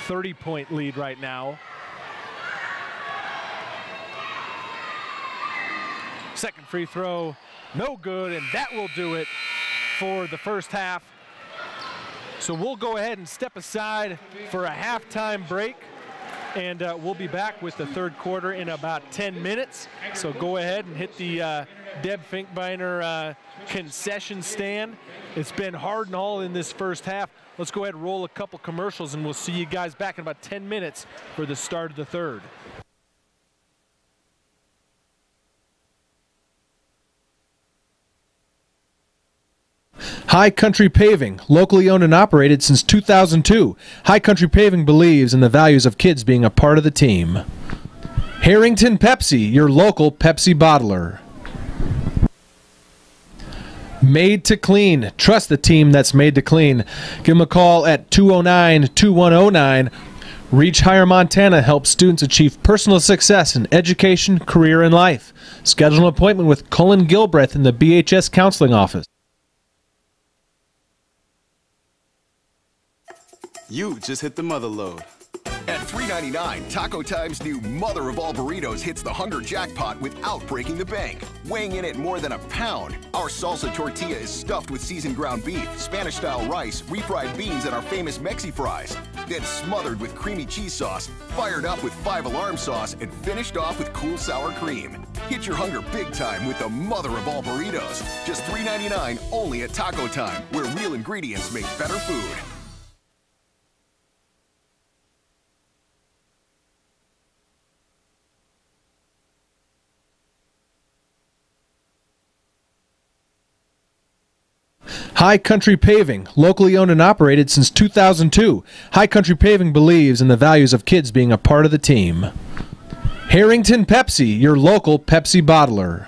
30-point lead right now. Second free throw, no good, and that will do it for the first half. So we'll go ahead and step aside for a halftime break, and we'll be back with the third quarter in about 10 minutes. So go ahead and hit the Deb Finkbeiner concession stand. It's been hard and all in this first half. Let's go ahead and roll a couple commercials, and we'll see you guys back in about 10 minutes for the start of the third. High Country Paving, locally owned and operated since 2002. High Country Paving believes in the values of kids being a part of the team. Harrington Pepsi, your local Pepsi bottler. Made to Clean. Trust the team that's made to clean. Give them a call at 209-2109. Reach Higher Montana helps students achieve personal success in education, career, and life. Schedule an appointment with Cullen Gilbreth in the BHS Counseling Office. You just hit the mother load. At $3.99, Taco Time's new mother of all burritos hits the hunger jackpot without breaking the bank. Weighing in at more than a pound, our salsa tortilla is stuffed with seasoned ground beef, Spanish-style rice, refried beans, and our famous Mexi fries. Then smothered with creamy cheese sauce, fired up with 5 Alarm sauce, and finished off with cool sour cream. Hit your hunger big time with the mother of all burritos. Just $3.99 only at Taco Time, where real ingredients make better food. High Country Paving, locally owned and operated since 2002. High Country Paving believes in the values of kids being a part of the team. Harrington Pepsi, your local Pepsi bottler.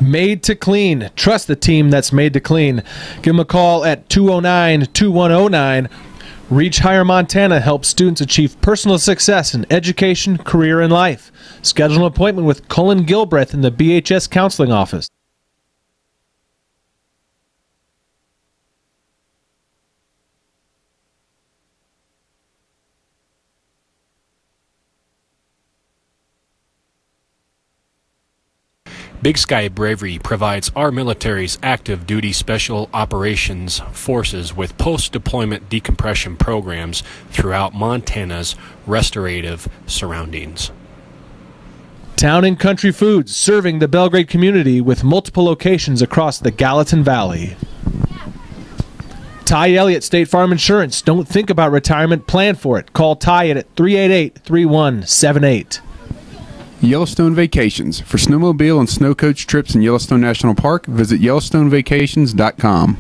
Made to clean. Trust the team that's made to clean. Give them a call at 209-2109. Reach Higher Montana helps students achieve personal success in education, career, and life. Schedule an appointment with Cullen Gilbreth in the BHS Counseling Office. Big Sky Bravery provides our military's active duty special operations forces with post-deployment decompression programs throughout Montana's restorative surroundings. Town and Country Foods, serving the Belgrade community with multiple locations across the Gallatin Valley. Ty Elliott State Farm Insurance. Don't think about retirement, plan for it. Call Ty at 388-3178. Yellowstone Vacations. For snowmobile and snow coach trips in Yellowstone National Park, visit YellowstoneVacations.com.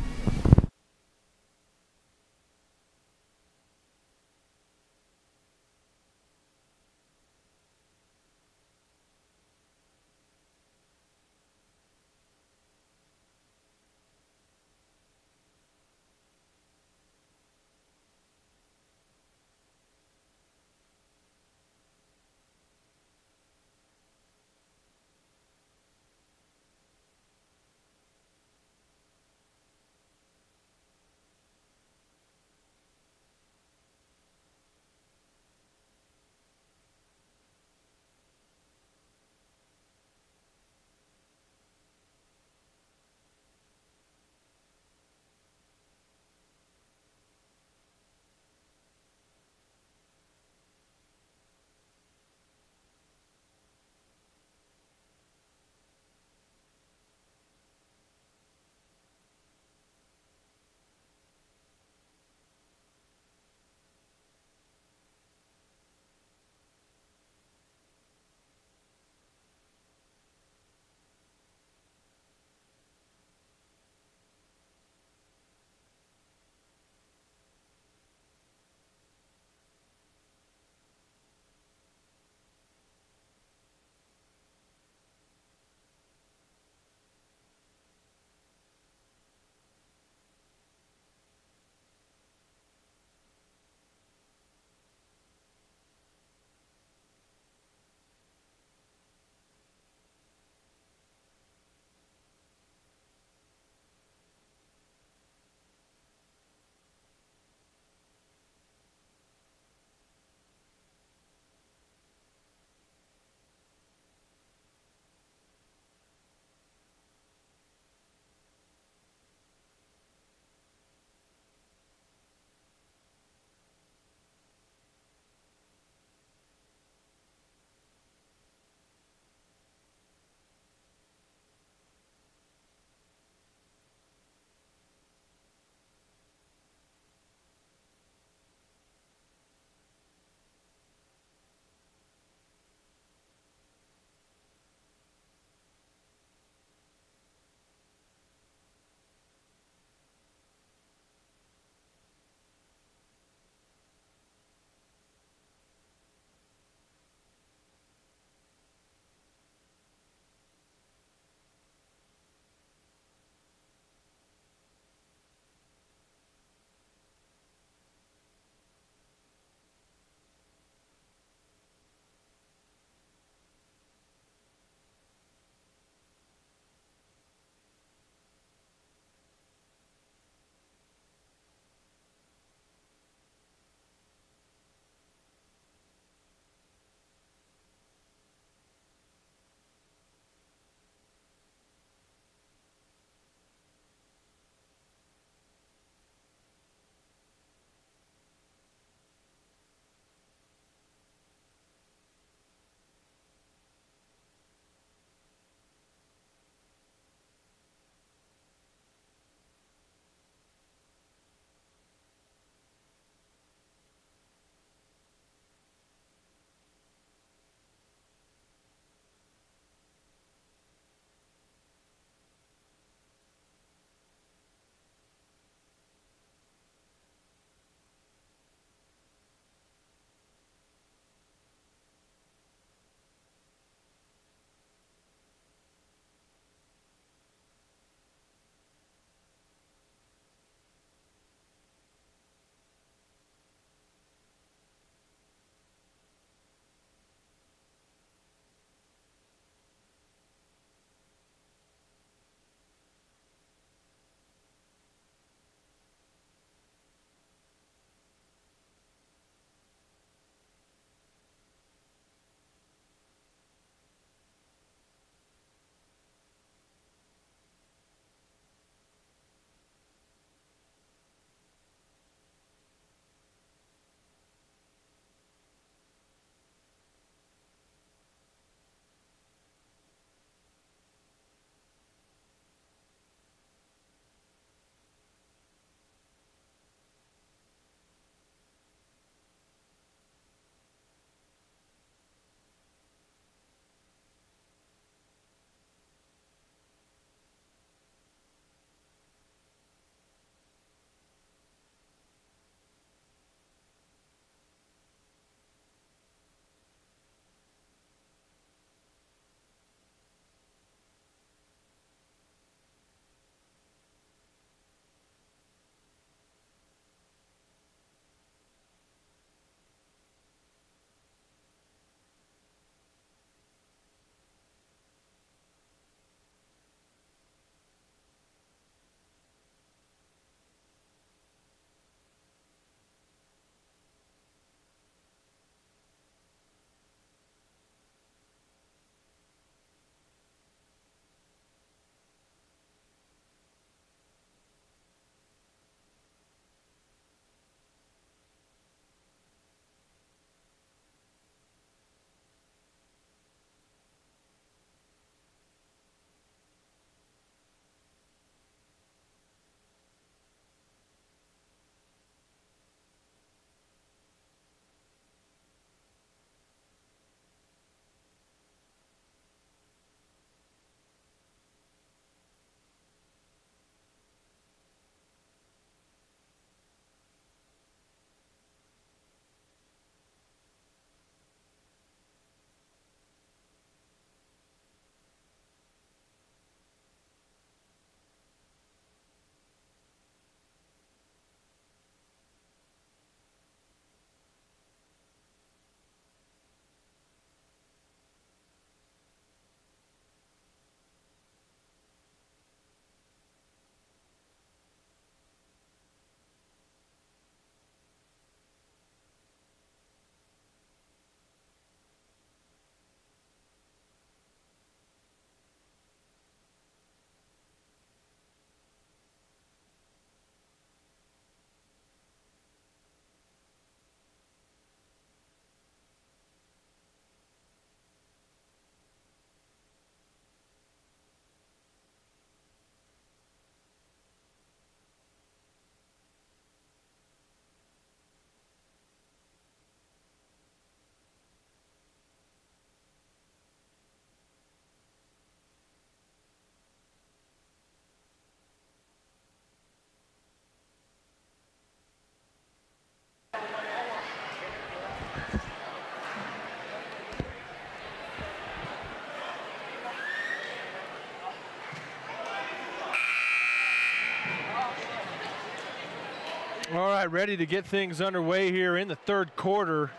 right, ready to get things underway here in the third quarter.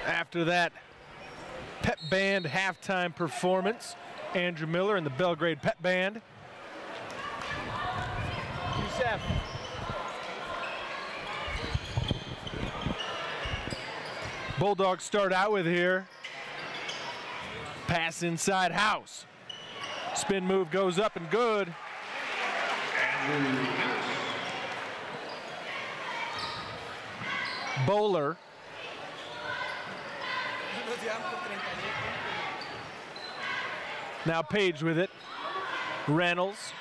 After that pep band halftime performance, Andrew Miller and the Belgrade Pep Band. Youssef. Bulldogs start out with here. Pass inside House. Spin move goes up and good. Bowler. Now Page with it. Reynolds.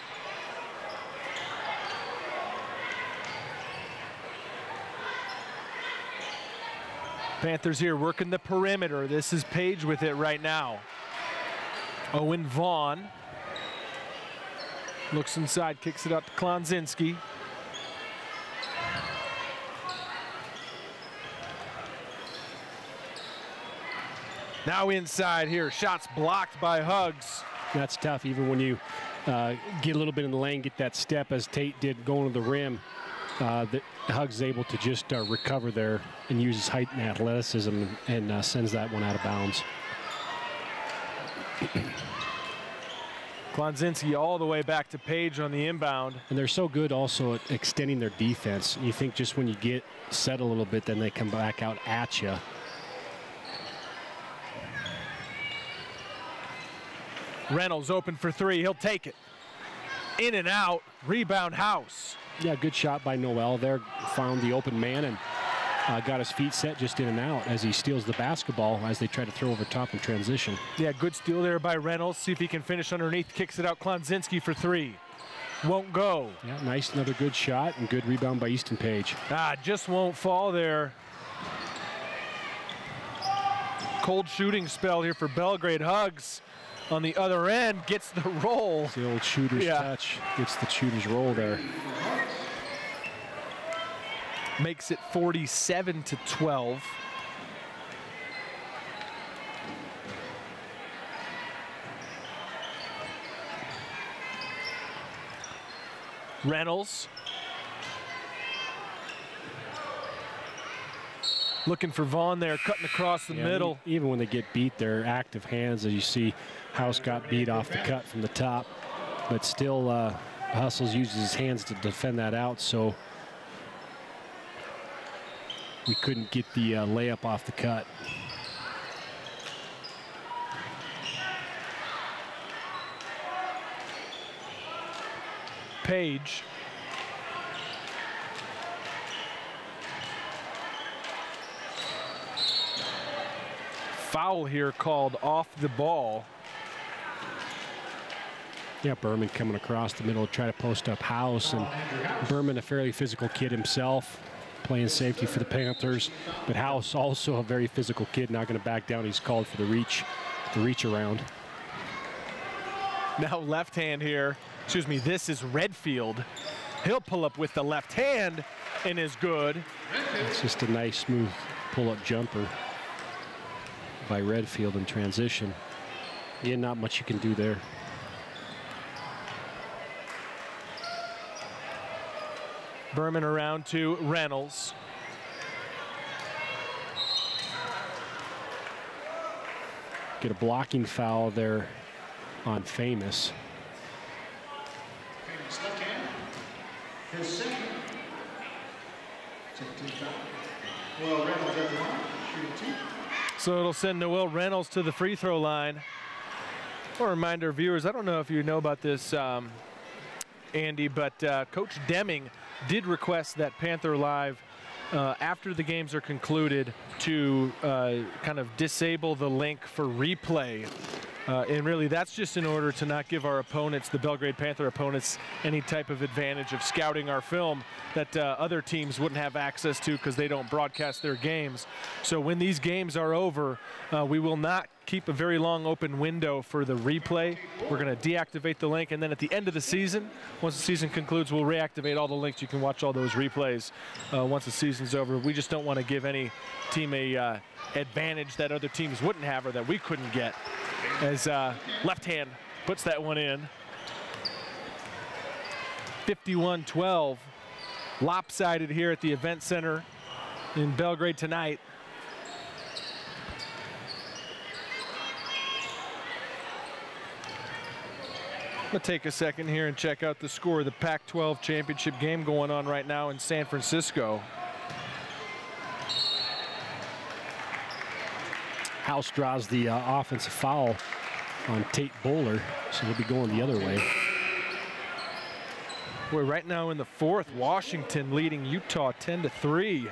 Panthers here working the perimeter. This is Page with it right now. Owen Vaughn. Looks inside, kicks it up to Klonzinski. Now inside here, shots blocked by Huggs. That's tough, even when you get a little bit in the lane, get that step as Tate did going to the rim. Huggs is able to just recover there and use his height and athleticism and sends that one out of bounds. Klonzinski all the way back to Page on the inbound. And they're so good also at extending their defense. You think just when you get set a little bit, then they come back out at you. Reynolds open for three, he'll take it. In and out, rebound House. Yeah, good shot by Noel there. Found the open man and got his feet set just in and out as he steals the basketball as they try to throw over top in transition. Yeah, good steal there by Reynolds. See if he can finish underneath. Kicks it out, Klonzinski for three. Won't go. Yeah, nice, another good shot and good rebound by Easton Page. Just won't fall there. Cold shooting spell here for Belgrade. Huggs on the other end gets the roll. It's the old shooter's touch. Gets the shooter's roll there. Makes it 47-12. Reynolds. Looking for Vaughn there, cutting across the middle. Even when they get beat, they're active hands. As you see, House got beat off the cut from the top, but still Hustles uses his hands to defend that out, so we couldn't get the layup off the cut. Page. Foul here called off the ball. Yeah, Berman coming across the middle to try to post up House, and Berman, a fairly physical kid himself, playing safety for the Panthers, but House also a very physical kid, not going to back down. He's called for the reach around. Now left hand here. Excuse me, this is Redfield. He'll pull up with the left hand and is good. It's just a nice, smooth pull-up jumper by Redfield in transition. Yeah, not much you can do there. Berman around to Reynolds. Get a blocking foul there on Famous. Famous left hand. His second. Well, Reynolds at the line, shooting 2. So it'll send Noel Reynolds to the free throw line. A reminder, viewers, I don't know if you know about this, Andy, but Coach Deming did request that Panther Live, after the games are concluded, to kind of disable the link for replay. And really, that's just in order to not give our opponents, the Belgrade Panther opponents, any type of advantage of scouting our film that other teams wouldn't have access to because they don't broadcast their games. So when these games are over, we will not keep a very long open window for the replay. We're going to deactivate the link, and then at the end of the season, once the season concludes, we'll reactivate all the links. You can watch all those replays once the season's over. We just don't want to give any team a advantage that other teams wouldn't have or that we couldn't get. As left hand puts that one in. 51-12. lopsided here at the event center in Belgrade tonight. I'm going to take a second here and check out the score of the Pac-12 championship game going on right now in San Francisco. House draws the offensive foul on Tate Bowler, so he'll be going the other way. We're right now in the fourth. Washington leading Utah 10-3.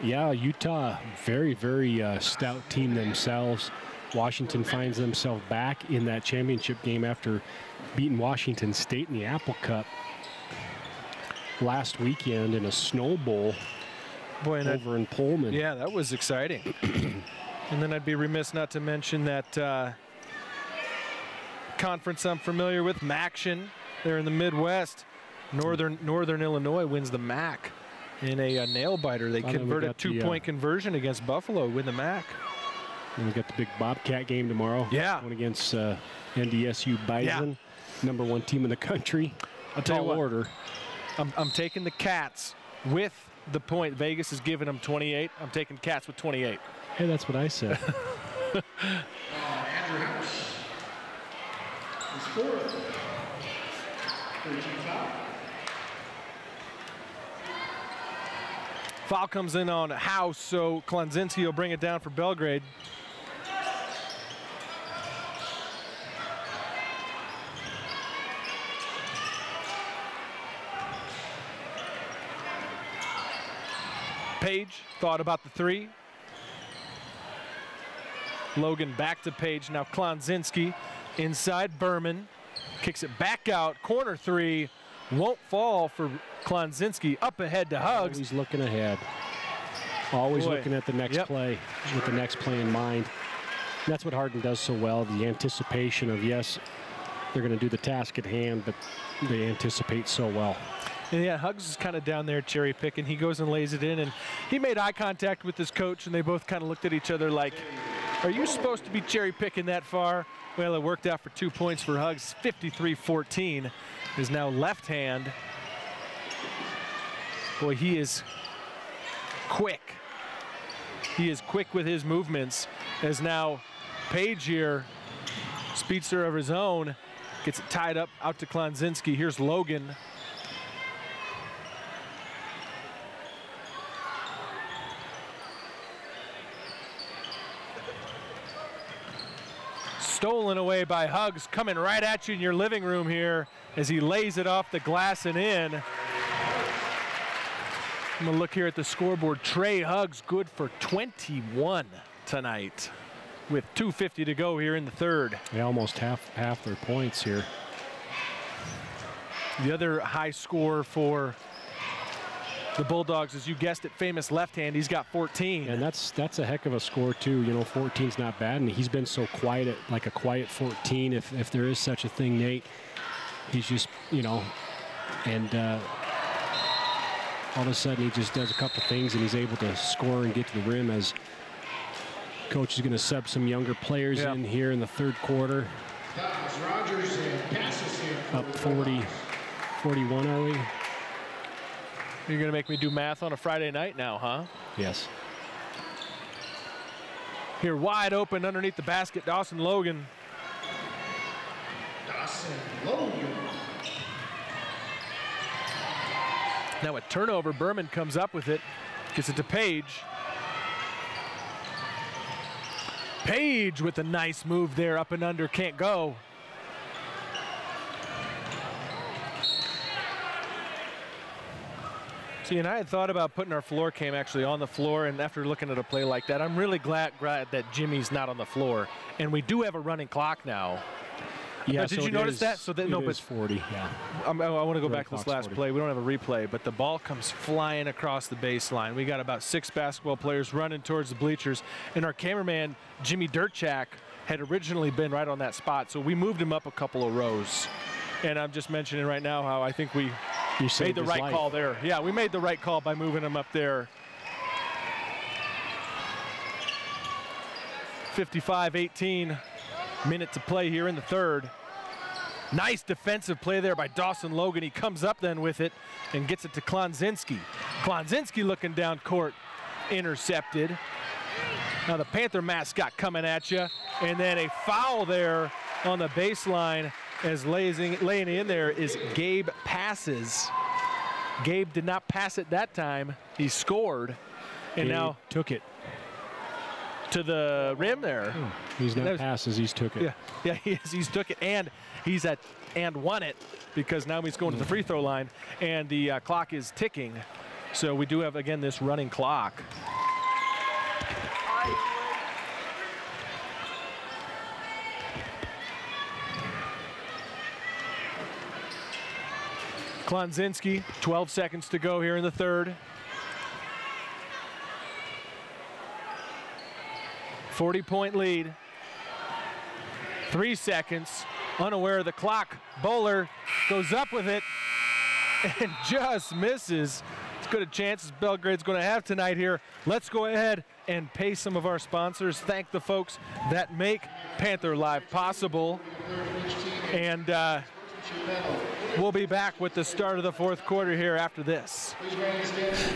Yeah, Utah, very, very stout team themselves. Washington finds themselves back in that championship game after beating Washington State in the Apple Cup last weekend in a snow bowl over in Pullman. Yeah, that was exciting. And then I'd be remiss not to mention that conference I'm familiar with, MACtion. They're in the Midwest. Northern Illinois wins the MAC in a nail-biter. They convert a two-point conversion against Buffalo, win the MAC. And we got the big Bobcat game tomorrow. Yeah. Going against NDSU Bison, #1 team in the country. I'll tell you what, order. I'm taking the Cats with the point. Vegas is giving them 28. I'm taking Cats with 28. Hey, that's what I said. Andrew House is fourth. 13 foul. Foul comes in on House, so Klonzinski will bring it down for Belgrade. Page thought about the three. Logan back to Page, now Klonzinski inside Berman, kicks it back out, corner three, won't fall for Klonzinski, up ahead to Huggs. Always looking ahead. Always looking at the next play, with the next play in mind. And that's what Hardin does so well, the anticipation of, yes, they're going to do the task at hand, but they anticipate so well. And yeah, Huggs is kind of down there cherry picking. He goes and lays it in, and he made eye contact with his coach, and they both kind of looked at each other like, are you supposed to be cherry picking that far? Well, it worked out for 2 points for Huggs. 53-14 is now left hand. Boy, he is quick. He is quick with his movements, as now Page here, speedster of his own, gets it tied up out to Klonzinski. Here's Logan. Stolen away by Huggs, coming right at you in your living room here as he lays it off the glass and in. I'm gonna look here at the scoreboard. Trey Huggs good for 21 tonight with 2:50 to go here in the third. Yeah, almost half their points here. The other high score for the Bulldogs, as you guessed it, famous left hand. He's got 14. And that's a heck of a score too. You know, 14's not bad, and he's been so quiet, like a quiet 14, if there is such a thing, Nate. He's just, you know, and all of a sudden he just does a couple things and he's able to score and get to the rim, as coach is going to sub some younger players in here in the third quarter. Rogers passes here. Up 40-41, are we? You're going to make me do math on a Friday night now, huh? Yes. Here wide open underneath the basket, Dawson Logan. Dawson Logan. Now a turnover, Berman comes up with it, gets it to Page. Page with a nice move there, up and under, can't go. See, and I had thought about putting our floor cam actually on the floor, and after looking at a play like that, I'm really glad that Jimmy's not on the floor. And we do have a running clock now. Yeah, did you notice that? So that, no, but 40, yeah. I want to go back to this last 40. play. We don't have a replay, but the ball comes flying across the baseline. We got about 6 basketball players running towards the bleachers, and our cameraman, Jimmy Dirchak, had originally been right on that spot, so we moved him up a couple of rows. And I'm just mentioning right now how I think we made the right call there. Yeah, we made the right call by moving him up there. 55-18, minute to play here in the third. Nice defensive play there by Dawson Logan. He comes up then with it and gets it to Klonzinski. Klonzinski looking down court, intercepted. Now the Panther mascot coming at you, and then a foul there on the baseline as laying in there is Gabe Passes. Gabe did not pass it that time. He scored, and Gabe now took it to the rim there. He's not passes, he's took it. Yeah, he's took it, and he's won it, because now he's going to the free throw line, and the clock is ticking. So we do have, again, this running clock. Klonzinski, 12 seconds to go here in the third. 40-point lead. 3 seconds, unaware of the clock. Bowler goes up with it and just misses. As good a chance as Belgrade's going to have tonight here. Let's go ahead and pay some of our sponsors. Thank the folks that make Panther Live possible. And we'll be back with the start of the fourth quarter here after this.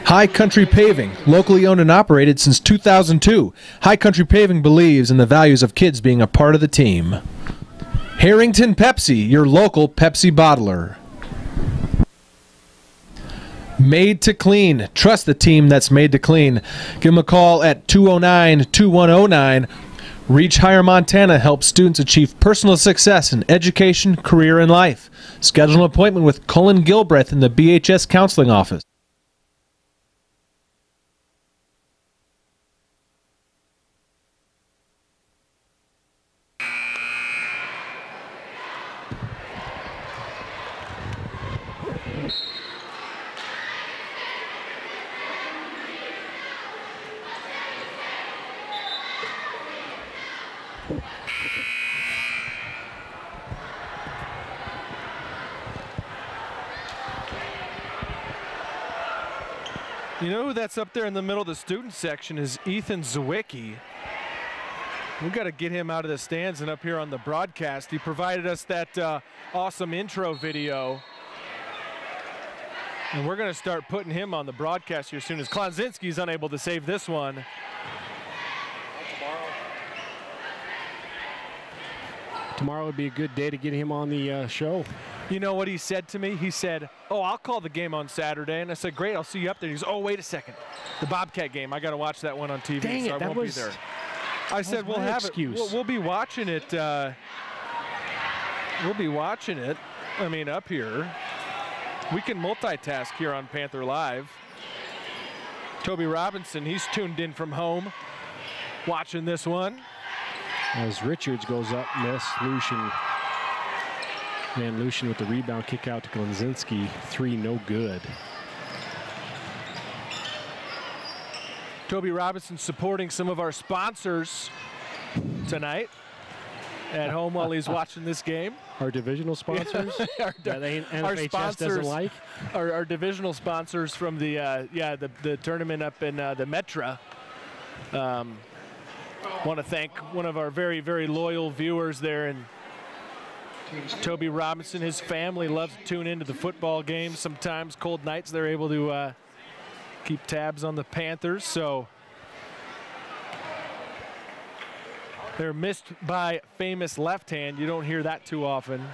High Country Paving, locally owned and operated since 2002. High Country Paving believes in the values of kids being a part of the team. Harrington Pepsi, your local Pepsi bottler. Made to Clean. Trust the team that's made to clean. Give them a call at 209-2109. Reach Higher Montana helps students achieve personal success in education, career, and life. Schedule an appointment with Cullen Gilbreth in the BHS Counseling Office. You know who that's up there in the middle of the student section is Ethan Zawicki. We've got to get him out of the stands and up here on the broadcast. He provided us that awesome intro video. And we're going to start putting him on the broadcast here soon as Klonzinski's unable to save this one. Tomorrow would be a good day to get him on the show. You know what he said to me? He said, "Oh, I'll call the game on Saturday." And I said, "Great, I'll see you up there." He goes, "Oh, wait a second. The Bobcat game, I got to watch that one on TV, Dang so it, I won't be there." I said, "We'll have excuse. it. We'll be watching it. We'll be watching it. I mean, up here. We can multitask here on Panther Live." Toby Robinson, he's tuned in from home, watching this one. As Richards goes up, miss. Lucian. And Lucian with the rebound, kick out to Klonzinski. 3, no good. Toby Robinson supporting some of our sponsors tonight at home while he's watching this game. Our divisional sponsors our NFHS doesn't like. Our divisional sponsors from the the tournament up in the Metra. Want to thank one of our very, very loyal viewers there, and Toby Robinson. His family loves to tune into the football games. Sometimes cold nights they're able to keep tabs on the Panthers. So they're missed by famous left hand. You don't hear that too often.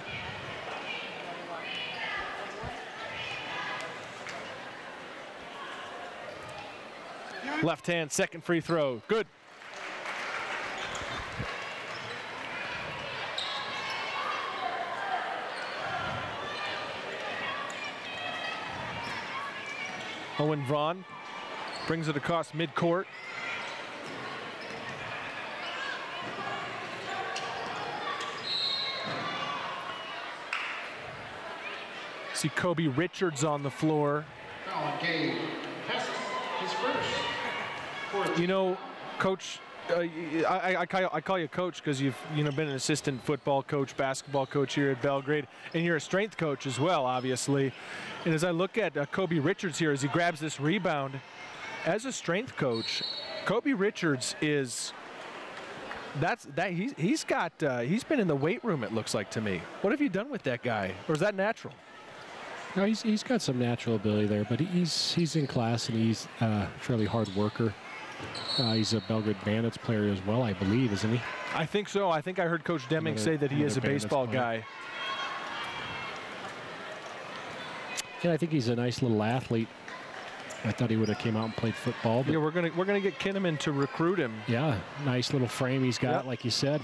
Left hand, second free throw. Good. Owen Vaughn brings it across midcourt. See Kobe Richards on the floor. You know, Coach, I call you Coach because you've been an assistant football coach, basketball coach here at Belgrade, and you're a strength coach as well, obviously. And as I look at Kobe Richards here as he grabs this rebound, as a strength coach, Kobe Richards is He's been in the weight room, it looks like to me. What have you done with that guy? Or is that natural? No, he's got some natural ability there, but he's in class and he's a fairly hard worker. He's a Belgrade Bandits player as well, I believe, isn't he? I think so. I think I heard Coach Deming say that he is a baseball guy. Yeah, I think he's a nice little athlete. I thought he would have came out and played football. But yeah, we're gonna get Kinnaman to recruit him. Yeah, nice little frame he's got, like you said.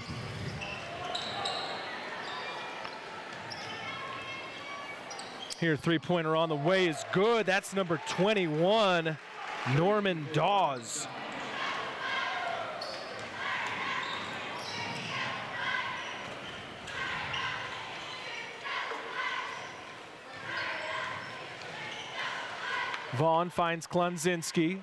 Here, three-pointer on the way is good. That's number 21, Norman Dawes. Vaughn finds Klunzinski.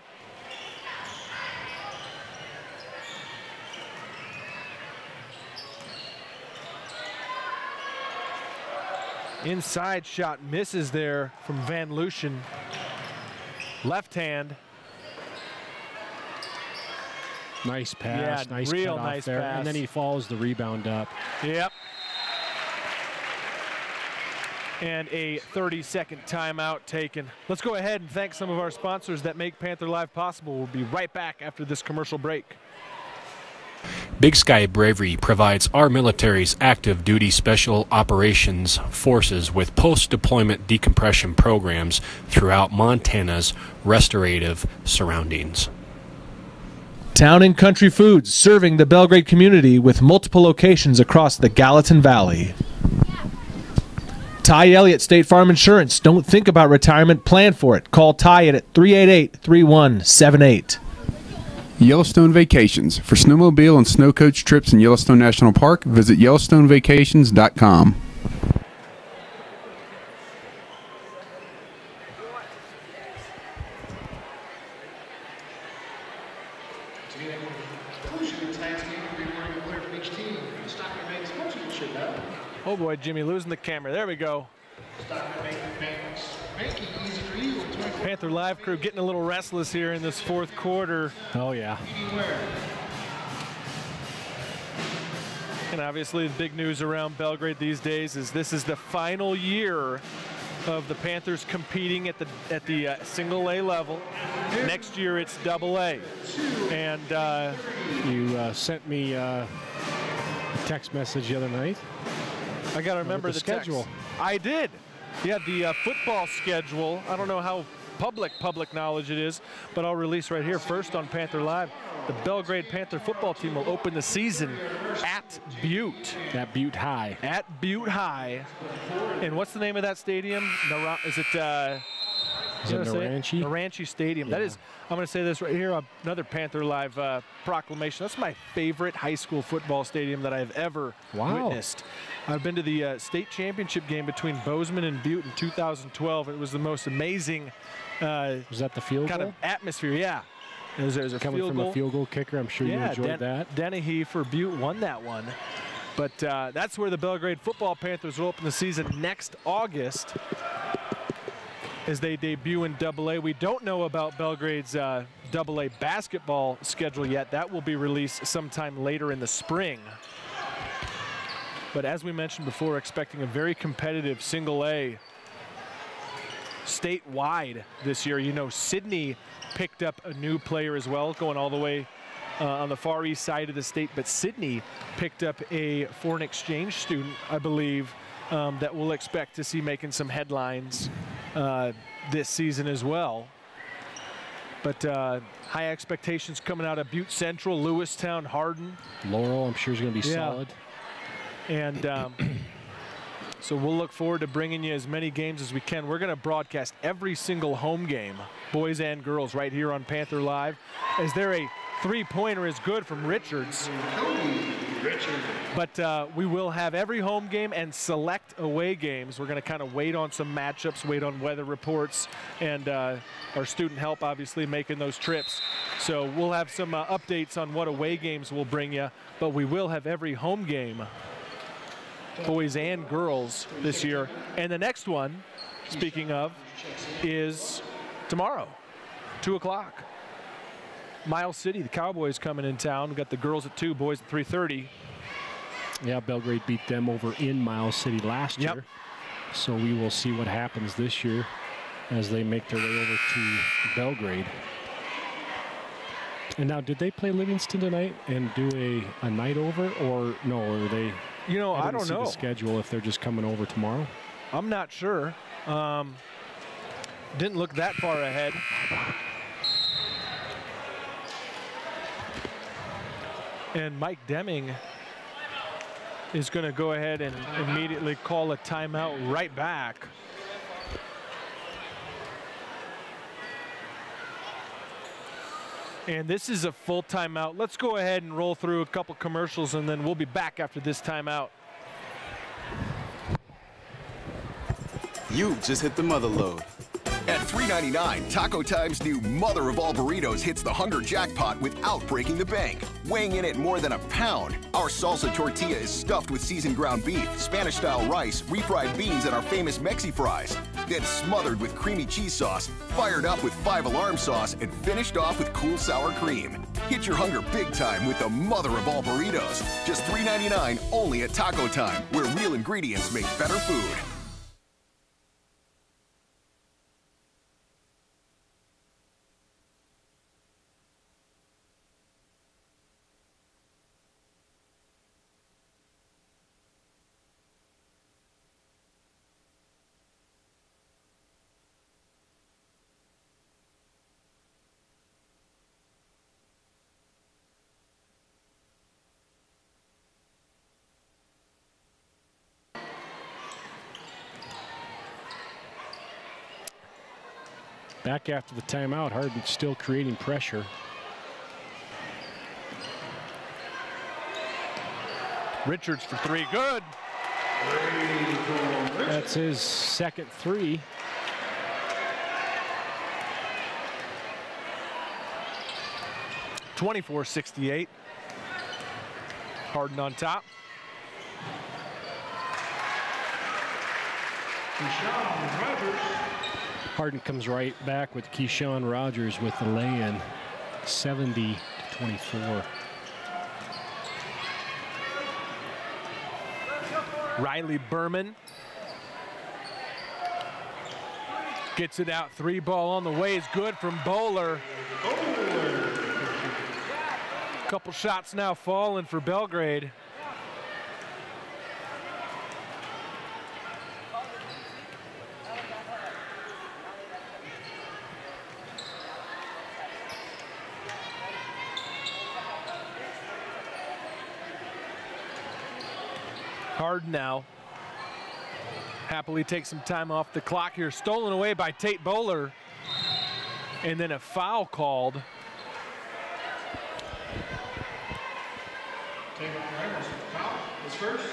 Inside shot misses there from Van Lushen. Left hand. Nice pass, yeah, nice real cut off nice there. pass. And then he follows the rebound up. Yep. And a 30-second timeout taken. Let's go ahead and thank some of our sponsors that make Panther Live possible. We'll be right back after this commercial break. Big Sky Bravery provides our military's active duty special operations forces with post-deployment decompression programs throughout Montana's restorative surroundings. Town and Country Foods, serving the Belgrade community with multiple locations across the Gallatin Valley. Ty Elliott State Farm Insurance. Don't think about retirement, plan for it. Call Ty at 388-3178. Yellowstone Vacations. For snowmobile and snow coach trips in Yellowstone National Park, visit YellowstoneVacations.com. Oh boy, Jimmy, losing the camera. There we go. Panther Live crew getting a little restless here in this fourth quarter. Oh, yeah. And obviously the big news around Belgrade these days is this is the final year of the Panthers competing at the single A level. Next year it's double A. And you sent me a text message the other night. I got to remember the schedule. Text. I did. Yeah, the football schedule. I don't know how public knowledge it is, but I'll release right here first on Panther Live. The Belgrade Panther football team will open the season at Butte. At Butte High. At Butte High. And what's the name of that stadium? Is it Naranchi? Naranchi Stadium. Yeah. That is, I'm going to say this right here, another Panther Live proclamation. That's my favorite high school football stadium that I've ever witnessed. I've been to the state championship game between Bozeman and Butte in 2012. It was the most amazing was that the field kind goal? of atmosphere, yeah. It was a coming from a field goal kicker. I'm sure you enjoyed that. Dennehy for Butte won that one. But that's where the Belgrade football Panthers will open the season next August as they debut in AA. We don't know about Belgrade's AA basketball schedule yet. That will be released sometime later in the spring. But as we mentioned before, expecting a very competitive single A statewide this year. You know, Sydney picked up a new player as well, going all the way on the far east side of the state. But Sydney picked up a foreign exchange student, I believe, that we'll expect to see making some headlines this season as well. But high expectations coming out of Butte Central, Lewistown, Hardin. Laurel, I'm sure is going to be solid. And so we'll look forward to bringing you as many games as we can. We're going to broadcast every single home game, boys and girls, right here on Panther Live. Is there a three-pointer is good from Richards? But we will have every home game and select away games. We're going to kind of wait on some matchups, wait on weather reports, and our student help, obviously, making those trips. So we'll have some updates on what away games we'll bring you, but we will have every home game, boys and girls, this year. And the next one, speaking of, is tomorrow, 2 o'clock. Miles City, the Cowboys coming in town. We got the girls at 2, boys at 3:30. Yeah, Belgrade beat them over in Miles City last year. So we will see what happens this year as they make their way over to Belgrade. And now, did they play Livingston tonight and do a night over, or no? Or are they? You know, I don't know the schedule if they're just coming over tomorrow. I'm not sure. Didn't look that far ahead. And Mike Deming is going to go ahead and immediately call a timeout right back. And this is a full timeout. Let's go ahead and roll through a couple commercials, and then we'll be back after this timeout. You just hit the mother load. At $3.99, Taco Time's new mother of all burritos hits the hunger jackpot without breaking the bank. Weighing in at more than a pound, our salsa tortilla is stuffed with seasoned ground beef, Spanish-style rice, refried beans, and our famous Mexi fries. Then smothered with creamy cheese sauce, fired up with 5 Alarm sauce, and finished off with cool sour cream. Hit your hunger big time with the mother of all burritos. Just $3.99 only at Taco Time, where real ingredients make better food. Back after the timeout, Hardin still creating pressure. Richards for 3, good. That's his second 3. (24-68). Hardin on top. Hardin comes right back with Keyshawn Rogers with the lay-in, 70-24. Riley Berman gets it out. 3 ball on the way is good from Bowler. Couple shots now falling for Belgrade. Hardin now happily takes some time off the clock here. Stolen away by Tate Bowler. And then a foul called. Foul is first.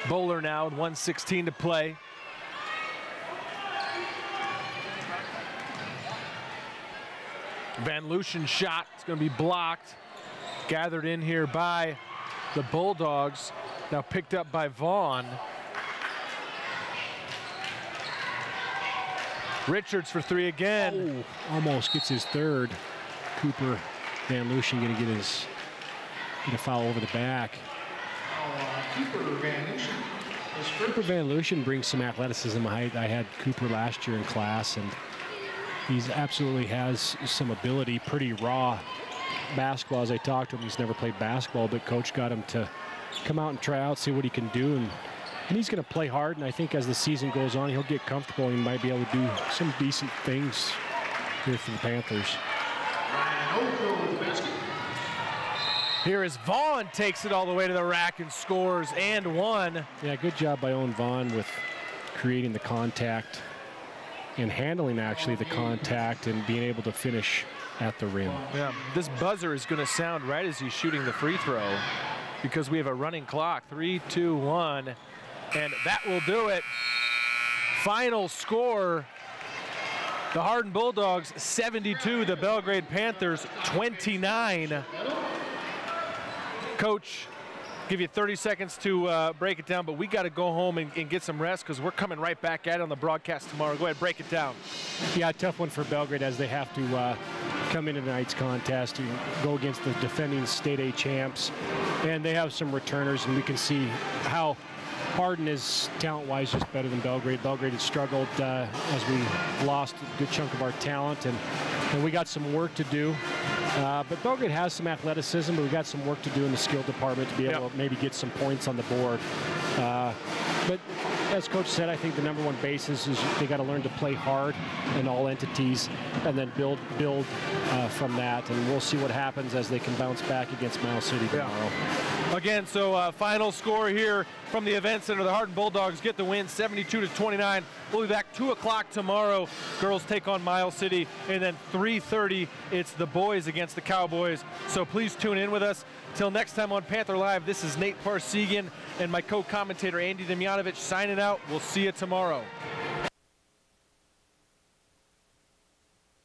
Bowler now with 1:16 to play. Van Lucien's shot is going to be blocked. Gathered in here by the Bulldogs. Now picked up by Vaughn. Richards for 3 again. Oh, almost gets his third. Cooper Van Lucien going to get a foul over the back. Cooper Van Lucien. Cooper Van Lucien brings some athleticism. I had Cooper last year in class, and he absolutely has some ability. Pretty raw basketball. As I talked to him, he's never played basketball, but coach got him to come out and try out, see what he can do, and he's going to play hard. And I think as the season goes on, he'll get comfortable and he might be able to do some decent things here for the Panthers. Here is Vaughn, takes it all the way to the rack and scores and 1. Yeah, good job by Owen Vaughn with creating the contact and handling actually the contact and being able to finish at the rim. Yeah, this buzzer is going to sound right as he's shooting the free throw because we have a running clock. 3, 2, 1, and that will do it. Final score, the Hardin Bulldogs 72, the Belgrade Panthers 29. Coach, give you 30 seconds to break it down, but we got to go home and get some rest because we're coming right back at it on the broadcast tomorrow. Go ahead, break it down. Yeah, tough one for Belgrade as they have to come into tonight's contest to go against the defending state A champs. And they have some returners, and we can see how Hardin is talent-wise just better than Belgrade. Belgrade has struggled as we lost a good chunk of our talent, and we got some work to do. But Belgrade has some athleticism, but we got some work to do in the skill department to be able to maybe get some points on the board. But as Coach said, I think the number one basis is they got to learn to play hard in all entities and then build from that. And we'll see what happens as they can bounce back against Miles City tomorrow. Again, so final score here from the Event Center. The Hardin Bulldogs get the win, 72-29. We'll be back 2 o'clock tomorrow. Girls take on Miles City, and then 3:30, it's the boys against the Cowboys. So please tune in with us. Till next time on Panther Live, this is Nate Parsegian and my co-commentator Andy Demjanovic signing out. We'll see you tomorrow.